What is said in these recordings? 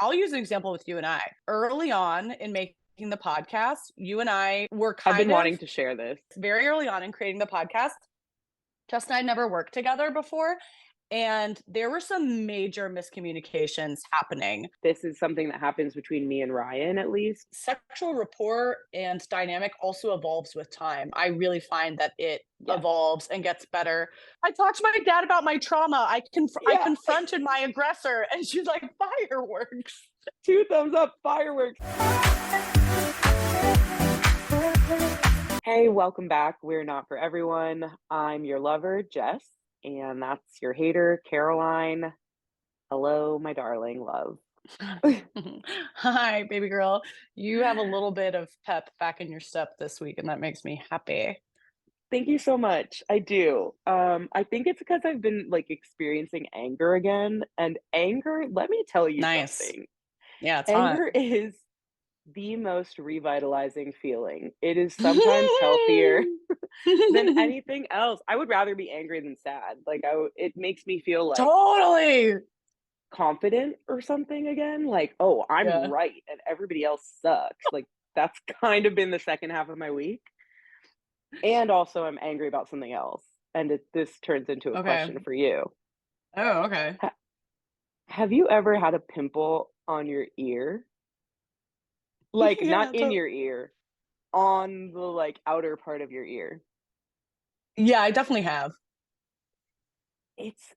I'll use an example with you and I. Early on in making the podcast, you and I were I've been kind of wanting to share this. very early on in creating the podcast. Jess and I had never worked together before, and there were some major miscommunications happening. This is something that happens between me and Ryan, at least. Sexual rapport and dynamic also evolves with time. I really find that it Yes. evolves and gets better. I talked to my dad about my trauma. I Yeah. confronted my aggressor, and she's like, fireworks. 2 thumbs up, fireworks. Hey, welcome back. We're not for everyone. I'm your lover, Jess, and that's your hater, Caroline. Hello, my darling love. Hi, baby girl. You have a little bit of pep back in your step this week, and that makes me happy. Thank you so much. I do. I think it's because I've been like experiencing anger again. And anger, let me tell you Nice. something. Yeah, it's hot. Anger is the most revitalizing feeling. It is sometimes healthier than anything else. I would rather be angry than sad. It makes me feel like Totally. confident or something again. Like, oh, I'm Yeah. right and everybody else sucks. Like, that's kind of been the second half of my week. And also, I'm angry about something else. And this turns into a Okay. question for you. Oh, okay. Ha- have you ever had a pimple on your ear? Like, not Yeah. in your ear, on the like outer part of your ear. Yeah, I definitely have. It's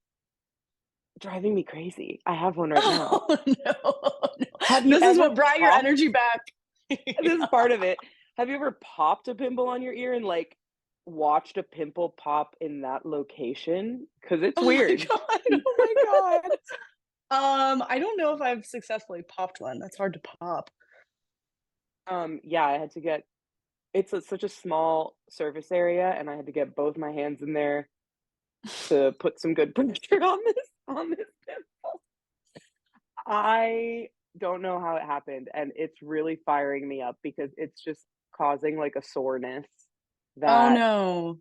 driving me crazy. I have one right now. Oh no, no. Have you This is ever what brought your popped? energy back. This is part of it. Have you ever popped a pimple on your ear and like watched a pimple pop in that location? Because it's Oh my weird. god. Oh my god. I don't know if I've successfully popped one. That's hard to pop. Yeah, I had to get such a small surface area, and I had to get both my hands in there to put some good pressure on this pimple. I don't know how it happened, and it's really firing me up because it's just causing like a soreness Oh that no.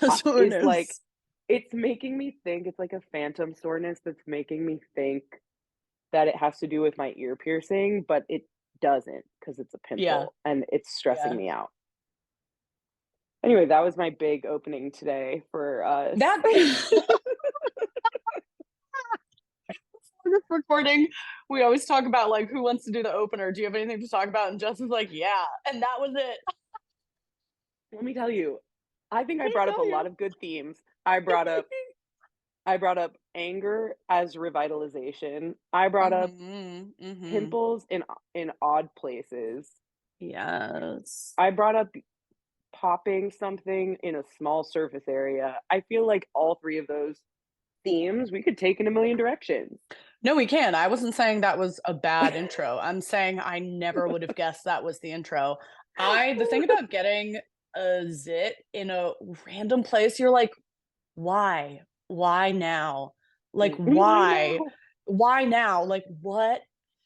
is like Soreness. it's making me think it's like a phantom soreness that's making me think that it has to do with my ear piercing, but it doesn't because it's a Yeah. pimple and it's stressing Yeah. me out. Anyway, that was my big opening today for us. That this recording, we always talk about like who wants to do the opener. Do you have anything to talk about? And Justin's like, yeah. And that was it. Let me tell you, I think I Let me brought up a tell lot you. of good themes. I brought up anger as revitalization. I brought up Mhm. Mhm. pimples in odd places. Yes. I brought up popping something in a small surface area. I feel like all 3 of those themes we could take in a million directions. No, we can. I wasn't saying that was a bad intro. I'm saying I never would have guessed that was the intro. The thing about getting a zit in a random place, you're like, why? Why now? Like, Why why? now? Why now? Like, what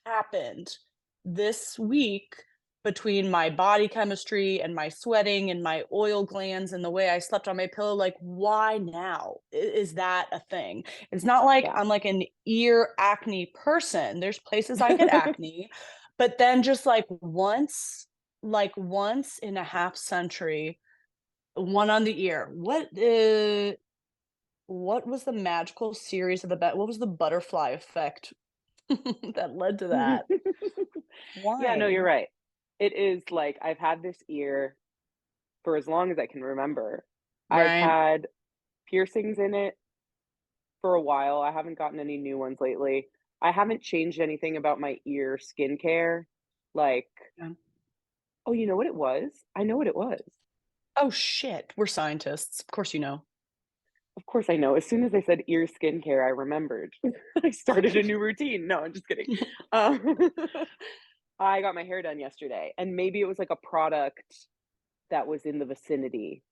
happened this week between my body chemistry and my sweating and my oil glands and the way I slept on my pillow? Like, why now? Is that a thing? It's not like Yeah. I'm like an ear acne person. There's places I get acne, but then just like once in a half century, one on the ear. What was the magical series of what was the butterfly effect that led to that? Yeah, no, you're Why? right. It is like I've had this ear for as long as I can remember. I've Right. had piercings in it for a while. I haven't gotten any new ones lately. I haven't changed anything about my ear skincare. Like, Yeah. oh, you know what it was? I know what it was. Oh, shit. We're scientists. Of course you know. Of course I know. As soon as I said ear skincare, I remembered. I started a new routine. No, I'm just kidding. Um, I got my hair done yesterday, and maybe it was like a product that was in the vicinity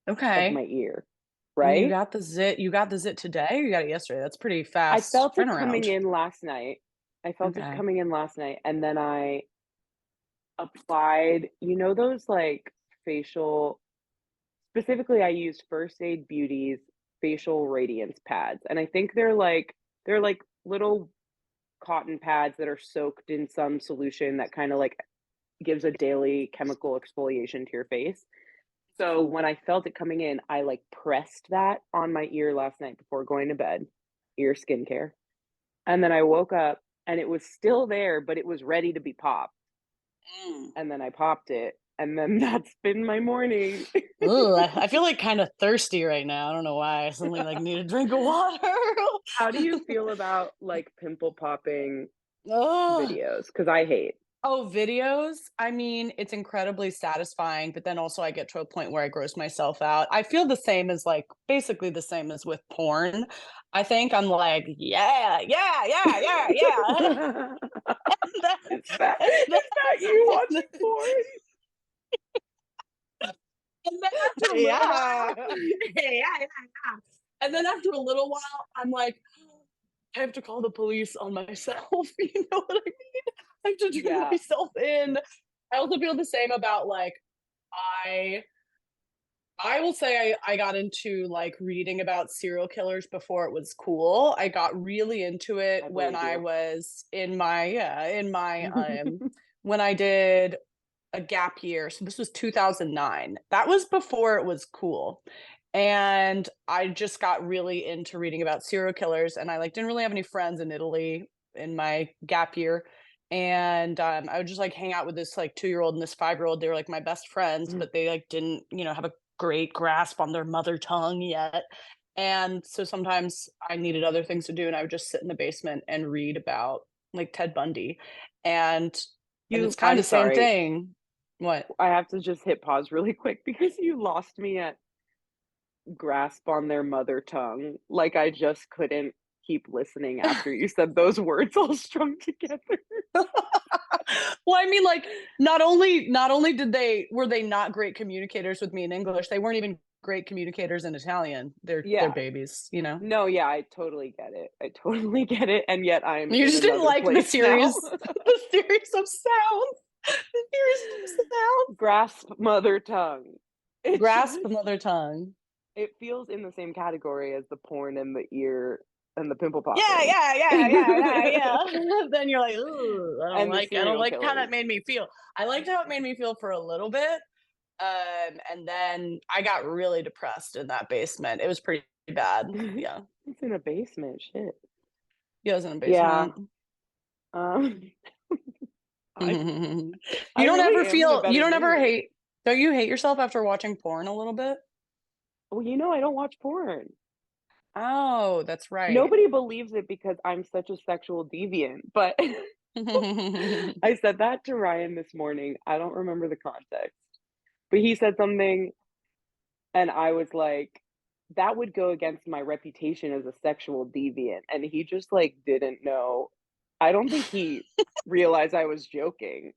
of my Okay. ear, And right? you got the zit today or you got it yesterday? That's pretty I fast felt it coming turnaround. in last night. I felt it Okay. coming in last night, and then I applied, those like facial specifically I used First Aid Beauty's facial radiance pads, and I think they're like little cotton pads that are soaked in some solution that kinda, like, gives a daily chemical exfoliation to your face. So when I felt it coming in, I, like, pressed that on my ear last night before going to bed, ear skincare, and then I woke up and it was still there, but it was ready to be popped, Mm. and then I popped it, and then that's been my morning. Ooh, I feel like kind of thirsty right now. I don't know why. I suddenly like need a drink of water. How do you feel about, like, pimple popping Oh, videos? Because I hate. oh, videos. I mean, it's incredibly satisfying, but then also I get to a point where I gross myself out. I feel the same as like basically the same as with porn. I think I'm like, yeah, yeah, yeah, yeah, yeah. And then, and then, Is that you and watching then, porn? and then after a little Yeah. while, yeah, yeah, yeah. And then after a little while, I'm like, I have to call the police on myself. You know what I mean? I have to turn Yeah. myself in. I also feel the same about like I I will say I got into like reading about serial killers before it was cool. I got really into it I when believe I you. was in my when I did a gap year. So this was 2009. That was before it was cool. And I just got really into reading about serial killers and I like didn't really have any friends in Italy in my gap year. And I would just like hang out with this like 2-year old and this 5-year old. They were like my best friends, but they like didn't, have a great grasp on their mother tongue yet. And so sometimes I needed other things to do and I would just sit in the basement and read about like Ted Bundy. And it's kind of I'm the same sorry. thing. What? I have to just hit pause really quick because you lost me at grasp on their mother tongue. Like, I just couldn't keep listening after you said those words all strung together. Well, I mean, like, not only did they were they not great communicators with me in English, they weren't even great communicators in Italian. They're Yeah. babies, you know? No, yeah, I totally get it. I totally get it, and yet I'm You in just didn't another like the place now. series the series of sounds. The series of sounds. Grasp mother tongue. It Grasp the just mother tongue. it feels in the same category as the porn and the ear and the pimple Yeah, popping. yeah, yeah, yeah, yeah, yeah. Then you're like, "Ooh, And the I don't serial like how killers. that made me feel." I liked how it made me feel for a little bit, and then I got really depressed in that basement. It was pretty bad. Yeah. It's in a basement, shit. Yeah, I was in a Yeah, basement. um, I I You don't really ever am in a feel you better don't ever mood. hate don't you hate yourself after watching porn a little bit? Well, I don't watch porn. Oh, that's right. Nobody believes it because I'm such a sexual deviant, but I said that to Ryan this morning. I don't remember the context, but he said something, and I was like, "That would go against my reputation as a sexual deviant," and he just, like, didn't know. I don't think he realized I was joking,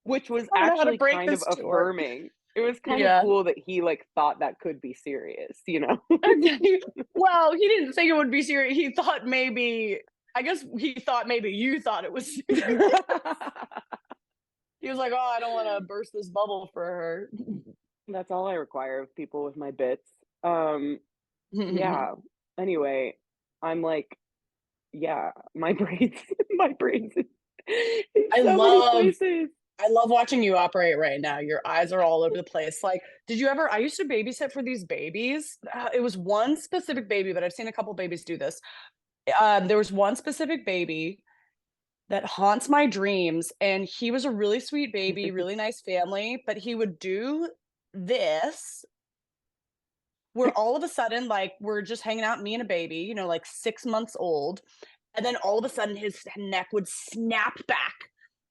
which was I don't know how to actually break kind of this to her. affirming. It was kinda Yeah. cool that he, like, thought that could be serious, you know? Okay. Well, he didn't think it would be serious. He thought maybe I guess he thought maybe you thought it was serious. He was like, "Oh, I don't wanna burst this bubble for her." That's all I require of people with my bits. Yeah. Anyway, I'm like, yeah, my brain's my brain's in I so many love places. I love watching you operate right now. Your eyes are all over the place. Like, did you ever I used to babysit for these babies. It was one specific baby, but I've seen a couple babies do this. There was one specific baby that haunts my dreams, and he was a really sweet baby, really nice family, but he would do this where all of a sudden, like, we're just hanging out, me and a baby, like 6 months old, and then all of a sudden his neck would snap back,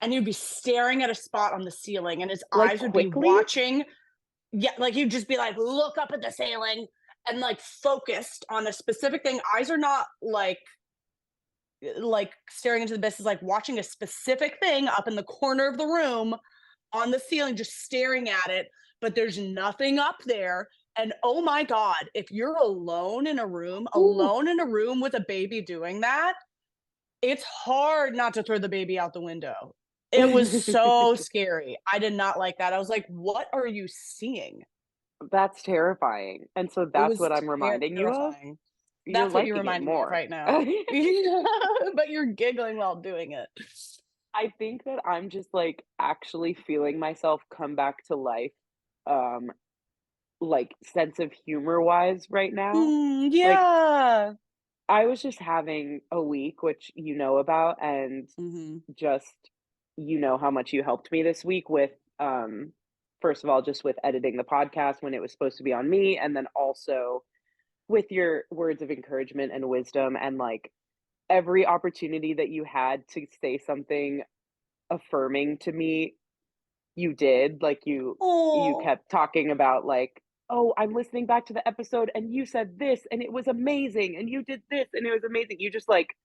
and he'd be staring at a spot on the ceiling, and his Like, eyes would be quickly? watching. Yeah, like, he'd just be like, "Look up at the ceiling," and, like, focused on a specific thing. Eyes are not, like, staring into the abyss, is like watching a specific thing up in the corner of the room on the ceiling, just staring at it, but there's nothing up there. And oh my God, if you're Ooh. alone in a room with a baby doing that, it's hard not to throw the baby out the window. It was so scary. I did not like that. I was like, what are you seeing? That's terrifying, and so It that's was what I'm reminding you of? terrifying. you're That's what you liking it reminded me of more. right now. But you're giggling while doing it. I think that I'm just, like, actually feeling myself come back to life, um, like, sense of humor-wise right now. Like, Yeah. I was just having a week, which you know about, and Mhm. just you know how much you helped me this week with, first of all, just with editing the podcast when it was supposed to be on me, and then also with your words of encouragement and wisdom and, like, every opportunity that you had to say something affirming to me, you did. Like, you Oh. kept talking about, like, "Oh, I'm listening back to the episode, and you said this, and it was amazing, and you did this, and it was amazing." You just, like,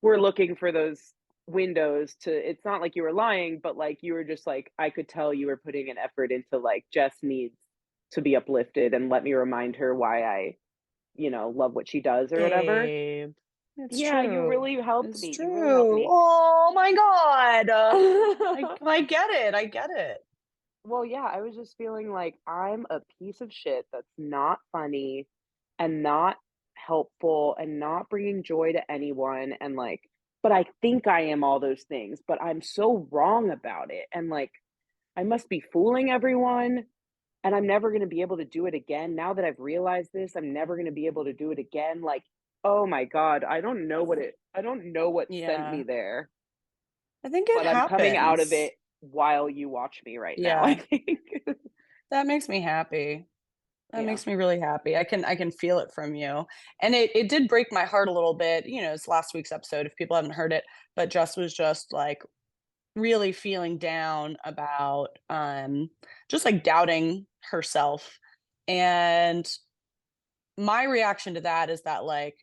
were looking for those windows to it's not like you were lying, but, like, you were just like, I could tell you were putting an effort into, like, Jess needs to be uplifted, and let me remind her why I, love what she does or whatever. Babe, it's Yeah, you true. really helped It's me, you really helped true. me. Oh my god. I get it, I get it. Well, yeah, I was just feeling like I'm a piece of shit that's not funny and not helpful and not bringing joy to anyone and like but I think I am all those things, but I'm so wrong about it and like I must be fooling everyone and I'm never going to be able to do it again. Now that I've realized this, I'm never going to be able to do it again. Like, oh my god, I don't know what sent Yeah. me there, I think it but I'm coming out of happens. it while you watch me right now, I Yeah. think. That makes me happy. That Yeah. makes me really happy. I can feel it from you. And it did break my heart a little bit. It's last week's episode if people haven't heard it, but Jess was just like really feeling down about just like doubting herself. And my reaction to that is that like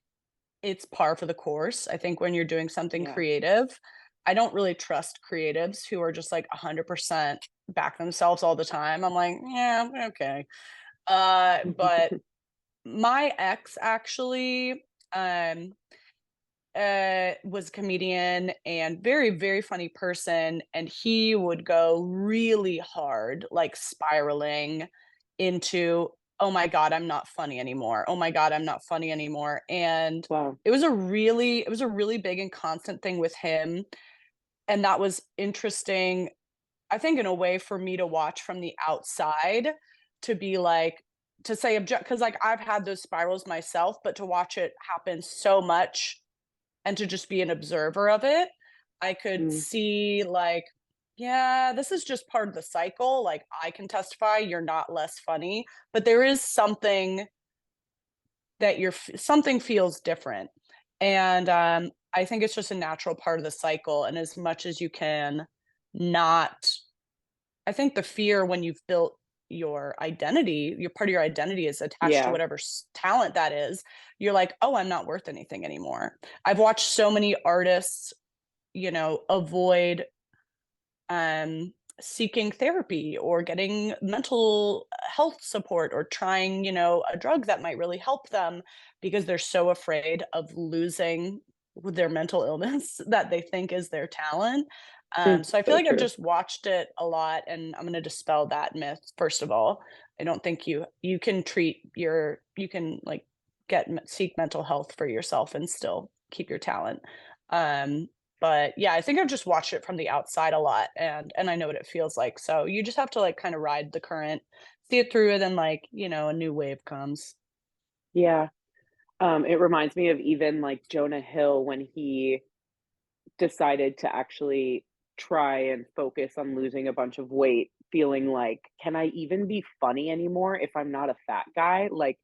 it's par for the course. I think when you're doing something Yeah. creative, I don't really trust creatives who are just like 100% back themselves all the time. I'm like, yeah, okay. But my ex actually was a comedian and very, very funny person, and he would go really hard, like spiraling into, "Oh my god, I'm not funny anymore. Oh my god, I'm not funny anymore." And Wow. it was a really big and constant thing with him, and that was interesting, I think, in a way for me to watch from the outside, to be like to say object because like I've had those spirals myself, but to watch it happen so much and to just be an observer of it, I could Mm, see like, yeah, this is just part of the cycle. Like I can testify you're not less funny, but there is something that something feels different. And I think it's just a natural part of the cycle. And as much as you can not, I think the fear when you've built your identity, your part of your identity is attached to yeah. whatever talent that is. You're like, oh, I'm not worth anything anymore. I've watched so many artists, avoid um, seeking therapy or getting mental health support or trying, a drug that might really help them because they're so afraid of losing their mental illness that they think is their talent. So I feel So like I've true. just watched it a lot, and I'm going to dispel that myth. First of all, I don't think you can you can like seek mental health for yourself and still keep your talent. Um, but yeah, I think I've just watched it from the outside a lot, and I know what it feels like. So you just have to like kind of ride the current, see it through, and then like, a new wave comes. Yeah. It reminds me of even, like, Jonah Hill when he decided to actually try and focus on losing a bunch of weight, feeling like, "Can I even be funny anymore if I'm not a fat guy?" Like,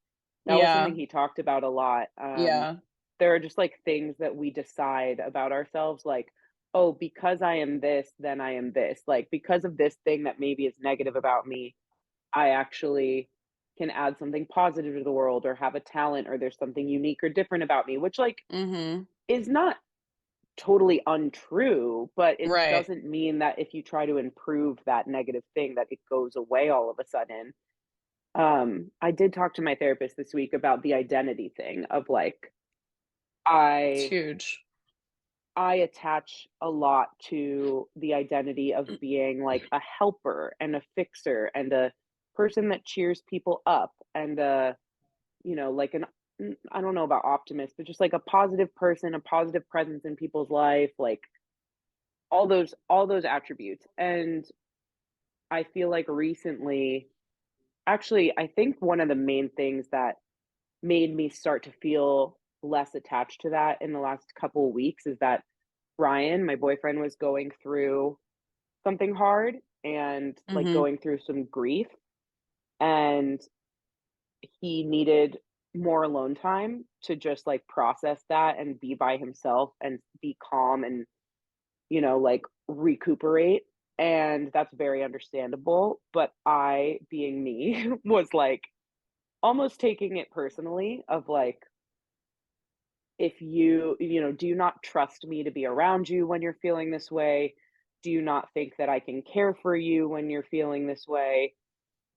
that was something Yeah. he talked about a lot. Yeah. There are just, like, things that we decide about ourselves, like, "Oh, because I am this, then I am this." Like, because of this thing that maybe is negative about me, I actually can add something positive to the world or have a talent or there's something unique or different about me, which, like, Mhm. is not totally untrue, but it Right. doesn't mean that if you try to improve that negative thing that it goes away all of a sudden. I did talk to my therapist this week about the identity thing of, like, It's I huge. I attach a lot to the identity of being, like, a helper and a fixer and a person that cheers people up and like an I don't know about optimist, but just like a positive person, a positive presence in people's life, like all those attributes. And I feel like recently, actually, I think one of the main things that made me start to feel less attached to that in the last couple of weeks is that Ryan, my boyfriend, was going through something hard and like Mhm. going through some grief, and he needed more alone time to just like process that and be by himself and be calm and, like recuperate. And that's very understandable. But I, being me, was like almost taking it personally of like, if do you not trust me to be around you when you're feeling this way? Do you not think that I can care for you when you're feeling this way?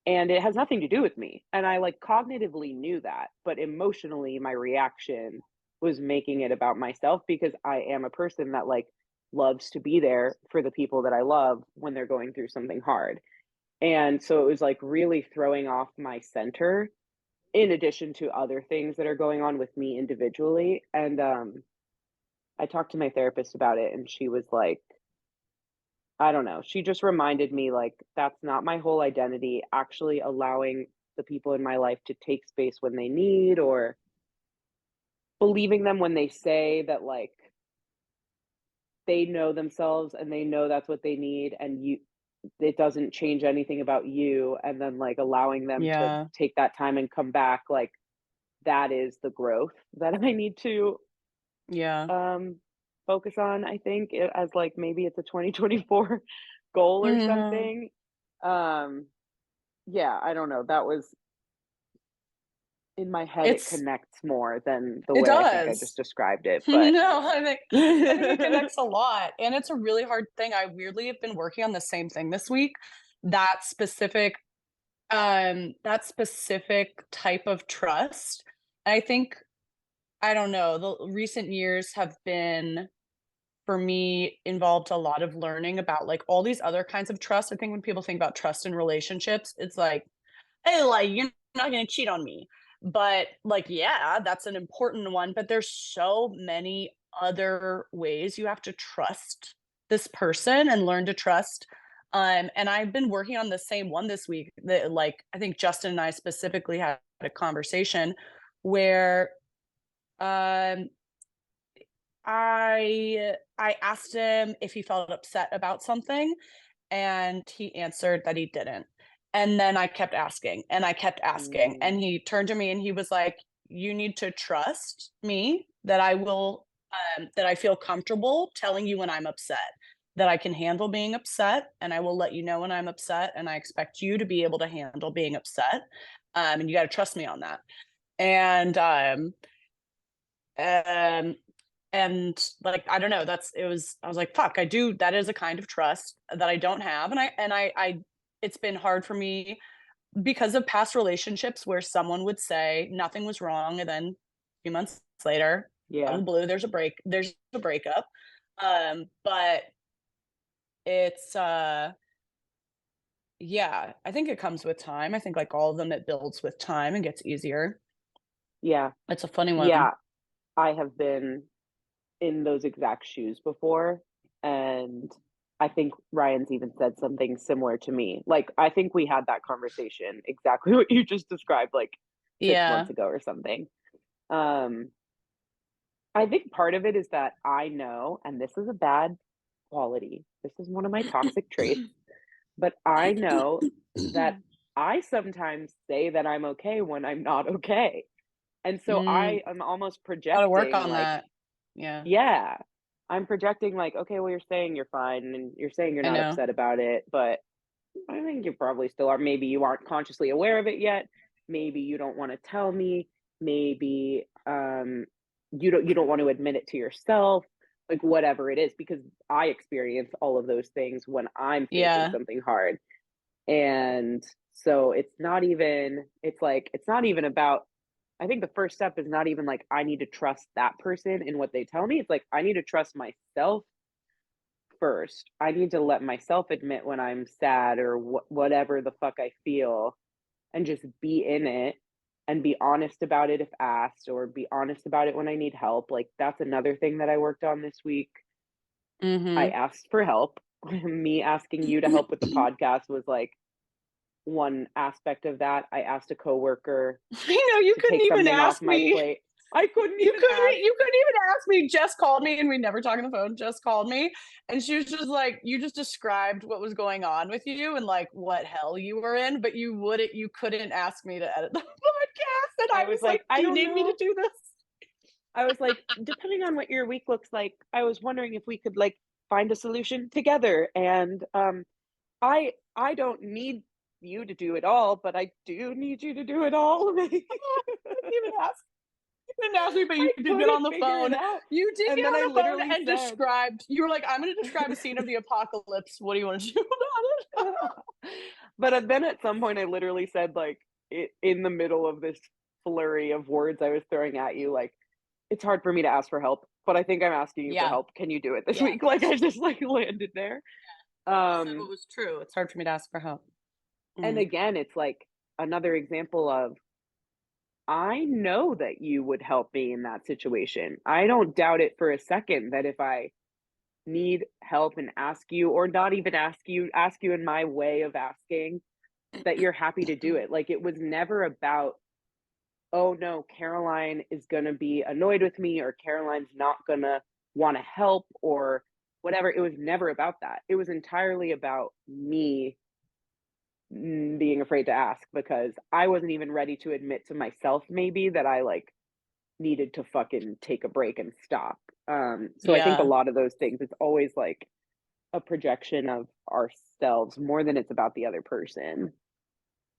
And it has nothing to do with me. And I like cognitively knew that, but emotionally my reaction was making it about myself because I am a person that like loves to be there for the people that I love when they're going through something hard. And so it was like really throwing off my center in addition to other things that are going on with me individually. And I talked to my therapist about it and she was like, I don't know. She just reminded me, like, that's not my whole identity, actually allowing the people in my life to take space when they need, or believing them when they say that, like, they know themselves and they know that's what they need, and it doesn't change anything about you, and then, like, allowing them to Yeah. take that time and come back, like, that is the growth that I need to, Yeah. um, focus on, I think, as, like, maybe it's a 2024 goal or Mhm. something. Um Yeah, I don't know, that was in my head, it It's connects more than the it way I think I just does. described it, but No, I think it connects a lot, and it's a really hard thing. I weirdly have been working on the same thing this week. That specific that specific type of trust. I think I don't know, the recent years have been, for me, involved a lot of learning about, like, all these other kinds of trust. I think when people think about trust in relationships, it's like, "Hey, like, you're not gonna cheat on me." But, like, yeah, that's an important one, but there's so many other ways you have to trust this person and learn to trust. And I've been working on the same one this week that, like, I think Justin and I specifically had a conversation where, um, I asked him if he felt upset about something, and he answered that he didn't. And then I kept asking, and I kept asking, mm, and he turned to me and he was like, "You need to trust me that I will, that I feel comfortable telling you when I'm upset, that I can handle being upset, and I will let you know when I'm upset, and I expect you to be able to handle being upset, and you gotta trust me on that." And, um, like, I don't know, I was like, fuck, I do, that is a kind of trust that I don't have. And I it's been hard for me because of past relationships where someone would say nothing was wrong, and then a few months later, out of yeah, the blue, there's a breakup. But it's yeah, I think it comes with time. I think like all of them, it builds with time and gets easier. yeah, It's a funny yeah, one. I have been in those exact shoes before, and I think Ryan's even said something similar to me, like, I think we had that conversation, exactly what you just described, like, 6 months Yeah. ago or something. Um, I think part of it is that I know, and this is a bad quality, this is one of my toxic traits, but I know that I sometimes say that I'm okay when I'm not okay. And so Mm, I am almost gotta work projecting on like, that. Yeah, yeah, I'm projecting like, okay, well, you're saying you're fine and you're saying you're I not know. upset about it, but I think you probably still are. Maybe you aren't consciously aware of it yet. Maybe you don't want to tell me. Maybe you don't want to admit it to yourself. Like whatever it is, because I experience all of those things when I'm facing Yeah, something hard. And so it's not even about, I think the first step is not even like I need to trust that person in what they tell me. It's like I need to trust myself first. I need to let myself admit when I'm sad or whatever the fuck I feel and just be in it. and be honest about it if asked, or be honest about it when I need help. Like, that's another thing that I worked on this week. I Mhm. asked for help. Me asking you to help with the podcast was like one aspect of that. I asked a coworker I know, you to couldn't take even something off ask my me. plate. I couldn't You even couldn't ask. you couldn't even ask me. Jess called me and we never talk on the phone. Jess called me and she was just like, you just described what was going on with you and like what hell you were in, but you couldn't ask me to edit the podcast. And I I was was like, like, I do you don't need me to know. do this? I was like, depending on what your week looks like, I was wondering if we could like find a solution together. And I don't need you to do it all, but I do need you to do it all. I didn't even ask. You didn't ask me, but you I did get on couldn't the figure it phone. out. You did get And then I on the phone literally and said, described, you were like, I'm going to describe a scene of the apocalypse. What do you want to do about it? but then at some point I literally said, like, in the middle of this flurry of words I was throwing at you, like, it's hard for me to ask for help, but I think I'm asking you for Yeah. help. Can you do it this Yeah. week? Like, I just like landed there. You said what Um, was true. It's hard for me to ask for help. and Mm. again, it's like another example of I know that you would help me in that situation. I don't doubt it for a second that if I need help and ask you, or not even ask you in my way of asking, that you're happy to do it. Like, it was never about, oh no, Caroline is going to be annoyed with me, or Caroline's not going to want to help, or whatever. It was never about that. It was entirely about me being afraid to ask, because I wasn't even ready to admit to myself maybe that I like needed to fucking take a break and stop. So I think a Yeah. lot of those things, it's always like a projection of ourselves more than it's about the other person.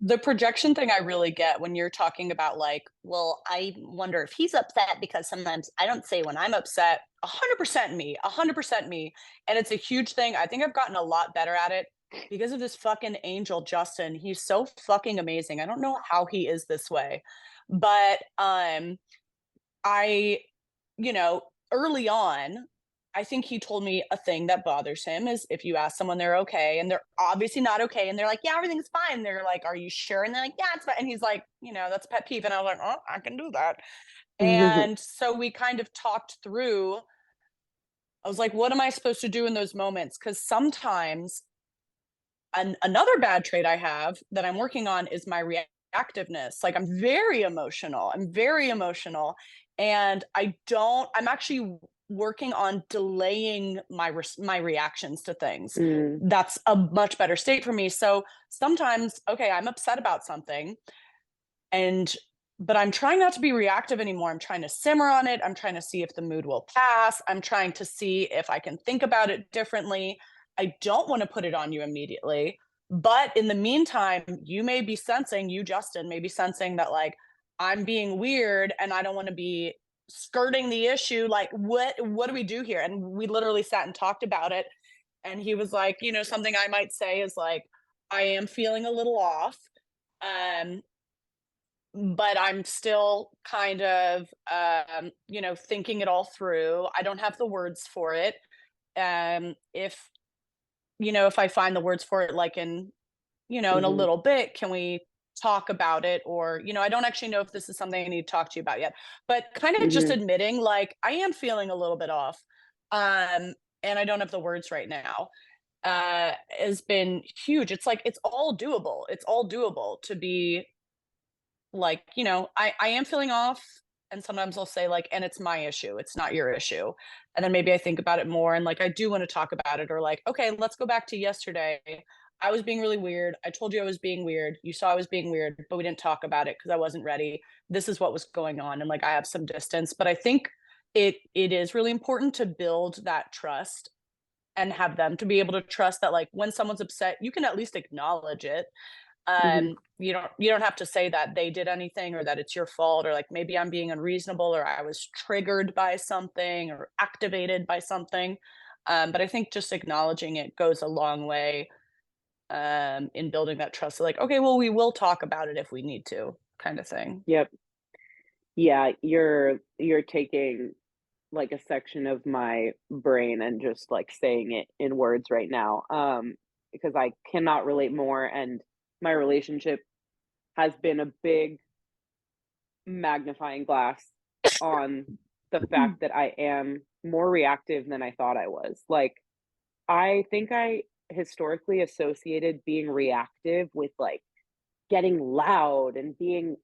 The projection thing I really get when you're talking about like, well, I wonder if he's upset because sometimes I don't say when I'm upset. 100% me, 100% me. And it's a huge thing. I think I've gotten a lot better at it because of this fucking angel, Justin. He's so fucking amazing. I don't know how he is this way. But I, you know, early on, I think he told me a thing that bothers him is if you ask someone they're okay and they're obviously not okay and they're like, yeah, everything's fine. They're like, are you sure? And they're like, yeah, it's fine. And he's like, that's a pet peeve. And I was like, oh, I can do that. And so we kind of talked through. I was like, what am I supposed to do in those moments? Because sometimes another bad trait I have that I'm working on is my reactiveness. Like I'm very emotional. I'm very emotional. And I'm actually working on delaying my reactions to things. Mm, That's a much better state for me. So sometimes, okay, I'm upset about something and but I'm trying not to be reactive anymore. I'm trying to simmer on it. I'm trying to see if the mood will pass. I'm trying to see if I can think about it differently. I don't want to put it on you immediately. But in the meantime, you, Justin, may be sensing that like I'm being weird and I don't want to be skirting the issue. Like, what do we do here? And we literally sat and talked about it. And he was like, something I might say is like, I am feeling a little off. Um, but I'm still kind of, thinking it all through. I don't have the words for it. If, if I find the words for it, like in a mhm, little bit, can we talk about it? Or, I don't actually know if this is something I need to talk to you about yet, but kind of just mhm, admitting like I am feeling a little bit off. And I don't have the words right now has been huge. It's like, it's all doable. It's all doable to be like, I am feeling off. And sometimes I'll say like, and it's my issue. It's not your issue. And then maybe I think about it more and like, I do want to talk about it or like, okay, let's go back to yesterday. I was being really weird. I told you I was being weird. You saw I was being weird, but we didn't talk about it because I wasn't ready. This is what was going on. And like, I have some distance, but I think it is really important to build that trust and have them to be able to trust that like when someone's upset, you can at least acknowledge it. mhm. You don't have to say that they did anything or that it's your fault or like maybe I'm being unreasonable or I was triggered by something or activated by something. But I think just acknowledging it goes a long way in building that trust. So like, okay, well, we will talk about it if we need to, kind of thing. Yep. Yeah, you're taking like a section of my brain and just like saying it in words right now. Because I cannot relate more, and my relationship has been a big magnifying glass on the fact that I am more reactive than I thought I was. Like, I think I historically associated being reactive with, like, getting loud and being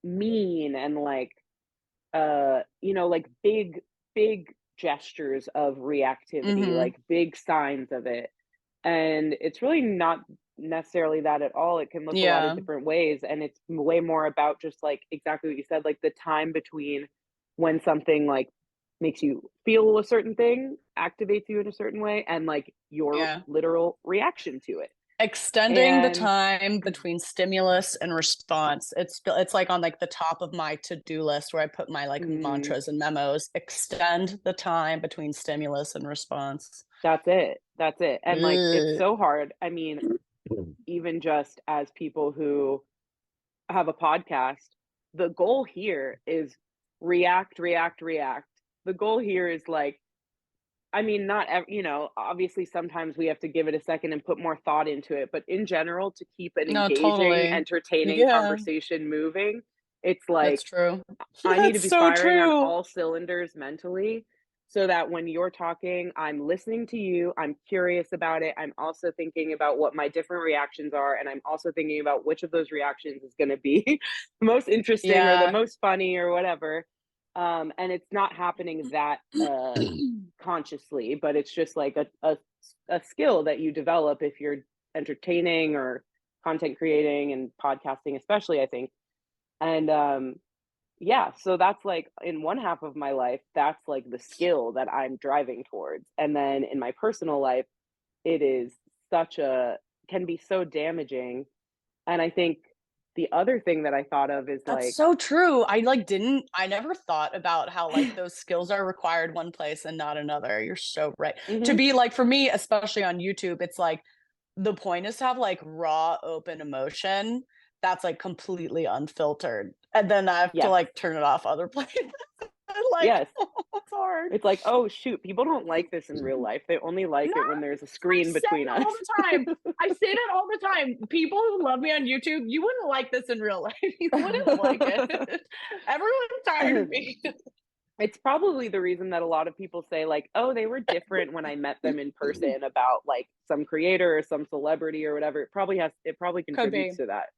mean and, like, like, big gestures of reactivity, Mhm. like, big signs of it. And it's really not necessarily that at all. It can look a lot of Yeah. different ways, and it's way more about just, like, exactly what you said, like, the time between when something, like, makes you feel a certain thing, activates you in a certain way, and, like, your Yeah. literal reaction to it. Extending the And time between stimulus and response. It's like on like the top of my to-do list where I put my like mhm, mantras and memos. Extend the time between stimulus and response. that's it, and, like, it's Ugh. so hard. I mean, even just as people who have a podcast, the goal here is react, react, react. The goal here is like, I mean, not obviously sometimes we have to give it a second and put more thought into it, but in general, to keep an No, engaging, totally. entertaining Yeah, conversation moving, it's that's like true. I need to That's be so firing on true. all cylinders mentally so that when you're talking, I'm listening to you, I'm curious about it, I'm also thinking about what my different reactions are, and I'm also thinking about which of those reactions is gonna be the most interesting or the Yeah. most funny or whatever. And it's not happening that, consciously, but it's just like a skill that you develop if you're entertaining or content creating and podcasting especially, I think. And, yeah, so that's like in one half of my life, that's like the skill that I'm driving towards. And then in my personal life, it is such a can be so damaging. And I think the other thing that I thought of is That's like, so true. I never thought about how, like, those skills are required one place and not another. You're so right. To mhm, be like, for me, especially on YouTube, it's like, the point is to have, like, raw, open emotion that's, like, completely unfiltered, and then I have to, yes, like, turn it off other places. Like, yes. it's hard. It's like, oh shoot, people don't like this in real life. They only like No, it when there's a I screen say between it all us. the time. I say that all the time. People who love me on YouTube, you wouldn't like this in real life. You wouldn't like it. Everyone's tired of me. It's probably the reason that a lot of people say like, "Oh, they were different when I met them in person," about, like, some creator or some celebrity or whatever. It probably Could contributes be. to that.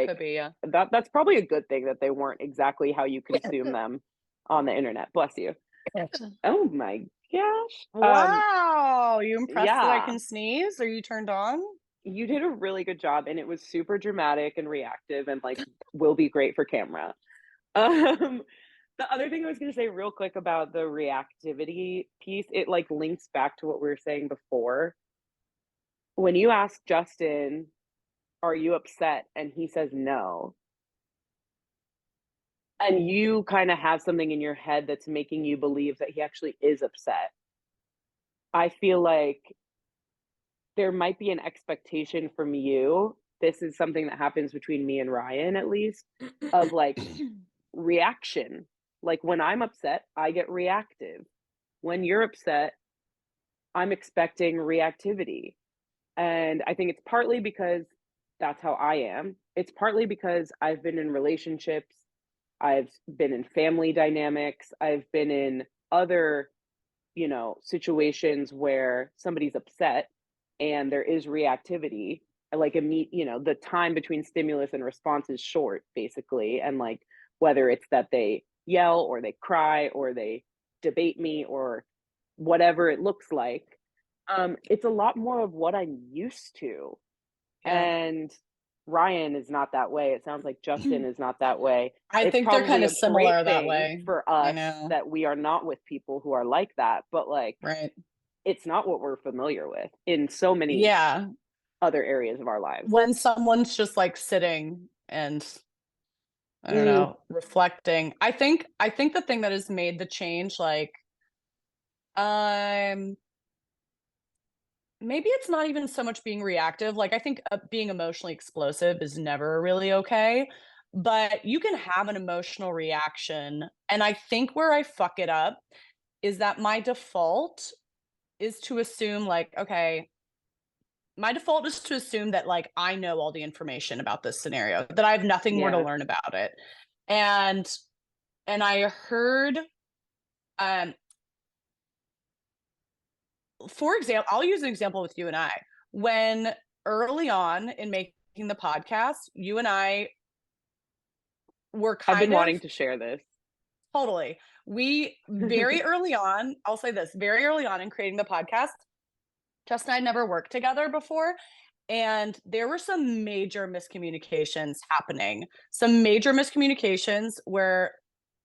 Could Like, be, yeah. that's probably a good thing that they weren't exactly how you consume them on the internet. Bless you. Oh my gosh. Wow, you impressed that I Yeah, can sneeze? Are you turned on? you did a really good job, and it was super dramatic and reactive and, like, will be great for camera. Um The other thing I was gonna say real quick about the reactivity piece, it, like, links back to what we were saying before. When you ask Justin, "Are you upset?" and he says, "No," and you kinda have something in your head that's making you believe that he actually is upset, I feel like there might be an expectation from you, this is something that happens between me and Ryan at least, of, like, reaction. Like, when I'm upset, I get reactive. When you're upset, I'm expecting reactivity. And I think it's partly because that's how I am. It's partly because I've been in relationships, I've been in family dynamics, I've been in other, situations where somebody's upset and there is reactivity. Like the time between stimulus and response is short, basically. And like whether it's that they yell or they cry or they debate me or whatever it looks like, it's a lot more of what I'm used to. Yeah. And Ryan is not that way. It sounds like Justin is not that way. I It's think they're probably kinda a great similar that thing way. for I us know. that we are not with people who are like that, but like Right. it's not what we're familiar with in so many Yeah. other areas of our lives. When someone's just, like, sitting and, I don't Mhm. know, reflecting. I think the thing that has made the change, like, um maybe it's not even so much being reactive, like, I think, being emotionally explosive is never really okay, but you can have an emotional reaction, and I think where I fuck it up is that my default is to assume, like, okay, my default is to assume that, like, I know all the information about this scenario, that I have nothing more to Yeah. learn about it, And I heard, um, for example, I'll use an example with you and I. When early on in making the podcast, you and I were I've been kind of wanting to share this. totally. We very early on, I'll say this, very early on in creating the podcast, Jess and I never worked together before. And there were some major miscommunications happening. Some major miscommunications where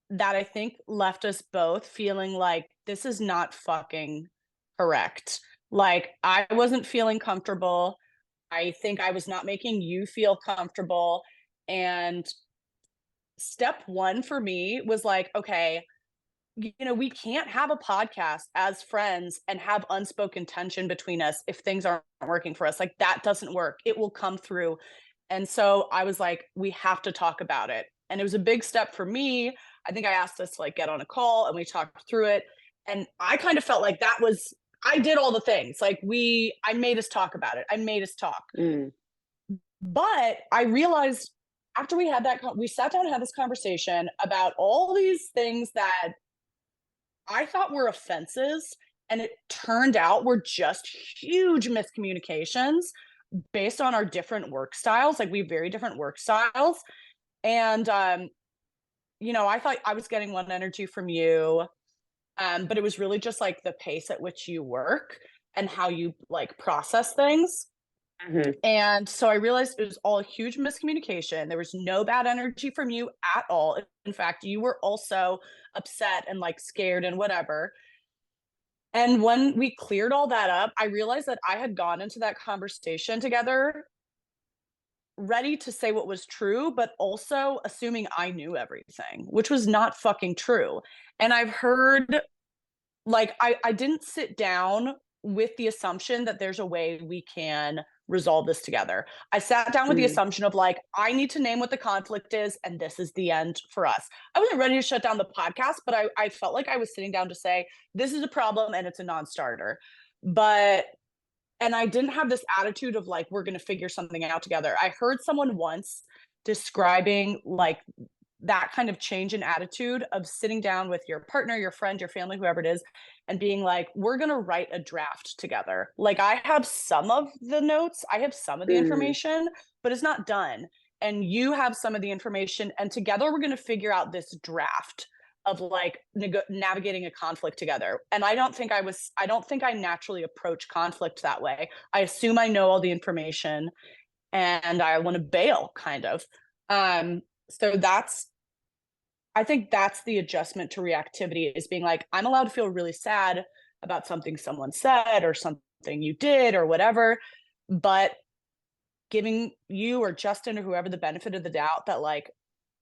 that I think left us both feeling like this is not fucking correct. Like I wasn't feeling comfortable. I think I was not making you feel comfortable. And step one for me was like, okay, we can't have a podcast as friends and have unspoken tension between us if things aren't working for us. Like that doesn't work. It will come through. And so I was like, we have to talk about it. And it was a big step for me. I think I asked us to like get on a call and we talked through it. And I kind of felt like that was, I did all the things. Like I made us talk about it. I made us talk. Mm. But I realized after we had that, we sat down and had this conversation about all these things that I thought were offenses, and it turned out were just huge miscommunications based on our different work styles. Like we have very different work styles. And I thought I was getting one energy from you. But it was really just like the pace at which you work and how you like process things. Mhm. And so I realized it was all a huge miscommunication. There was no bad energy from you at all. In fact, you were also upset and like scared and whatever. And when we cleared all that up, I realized that I had gone into that conversation together ready to say what was true, but also assuming I knew everything, which was not fucking true. And I've heard like I didn't sit down with the assumption that there's a way we can resolve this together. I sat down with the Mm. assumption of like, I need to name what the conflict is, and this is the end for us. I wasn't ready to shut down the podcast, but I felt like I was sitting down to say, this is a problem and it's a non-starter. But and I didn't have this attitude of like, we're gonna figure something out together. I heard someone once describing like that kind of change in attitude of sitting down with your partner, your friend, your family, whoever it is, and being like, we're going to write a draft together. Like, I have some of the notes, I have some of the Mm. information, but it's not done. And you have some of the information, and together we're going to figure out this draft of like navigating a conflict together. And I don't think I naturally approach conflict that way. I assume I know all the information and I want to bail kind of. So I think that's the adjustment to reactivity is being like, I'm allowed to feel really sad about something someone said or something you did or whatever, but giving you or Justin or whoever the benefit of the doubt that like,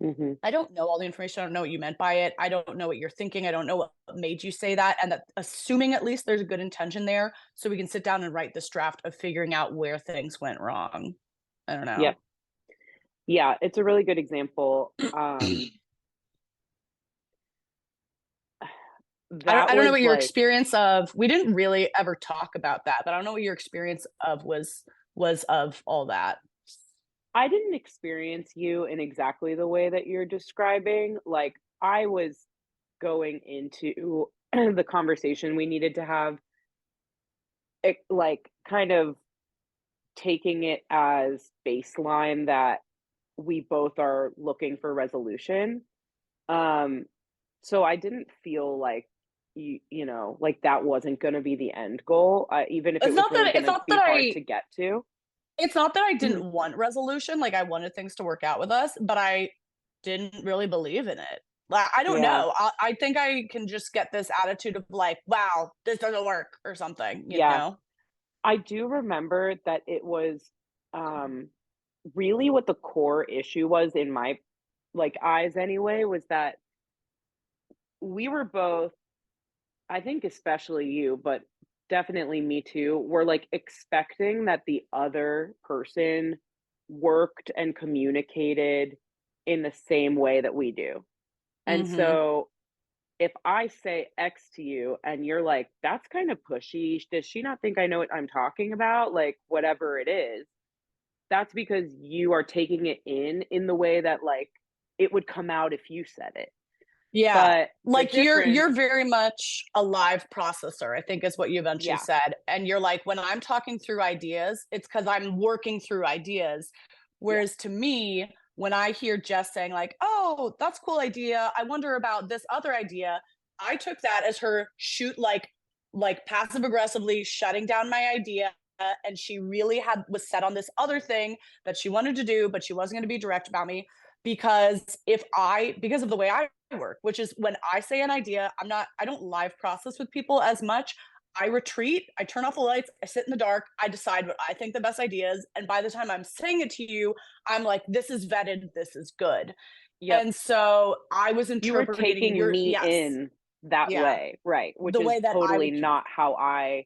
Mhm. I don't know all the information. I don't know what you meant by it. I don't know what you're thinking. I don't know what made you say that. And that assuming at least there's a good intention there so we can sit down and write this draft of figuring out where things went wrong. I don't know. Yep. Yeah, it's a really good example. That I don't know was what your like experience of we didn't really ever talk about that, but I don't know what your experience of was of all that. I didn't experience you in exactly the way that you're describing. Like, I was going into the conversation we needed to have, like, kind of taking it as baseline that we both are looking for resolution. Um, so I didn't feel like like that wasn't gonna be the end goal, even if it was really It's gonna not that be hard to get to. I didn't want resolution, like I wanted things to work out with us, but I didn't really believe in it. Like I don't Yeah, know. I think I can just get this attitude of like, wow, this doesn't work or something, you yeah. know? I do remember that it was, um, really what the core issue was in my, like, eyes anyway, was that we were both, I think especially you, but definitely me too, were, like, expecting that the other person worked and communicated in the same way that we do. And Mhm. so, if I say X to you and you're like, "That's kind of pushy, does she not think I know what I'm talking about?" Like, whatever it is, that's because you are taking it in the way that, like, it would come out if you said it. Yeah. But the Like difference you're very much a live processor, I think is what you eventually yeah, said. And you're like, when I'm talking through ideas, it's because I'm working through ideas. yeah, Whereas to me, when I hear Jess saying, like, oh, that's a cool idea. I wonder about this other idea. I took that as her shoot like passive aggressively shutting down my idea. And she really was set on this other thing that she wanted to do, but she wasn't going to be direct about me because of the way I work, which is when I say an idea, I don't live process with people as much. I retreat, I turn off the lights, I sit in the dark, I decide what I think the best idea is. And by the time I'm saying it to you, I'm like, this is vetted, this is good. yep. And so I was You were interpreting taking yours, me yes. in that Yeah. way, right, which The is way that I totally would, not how I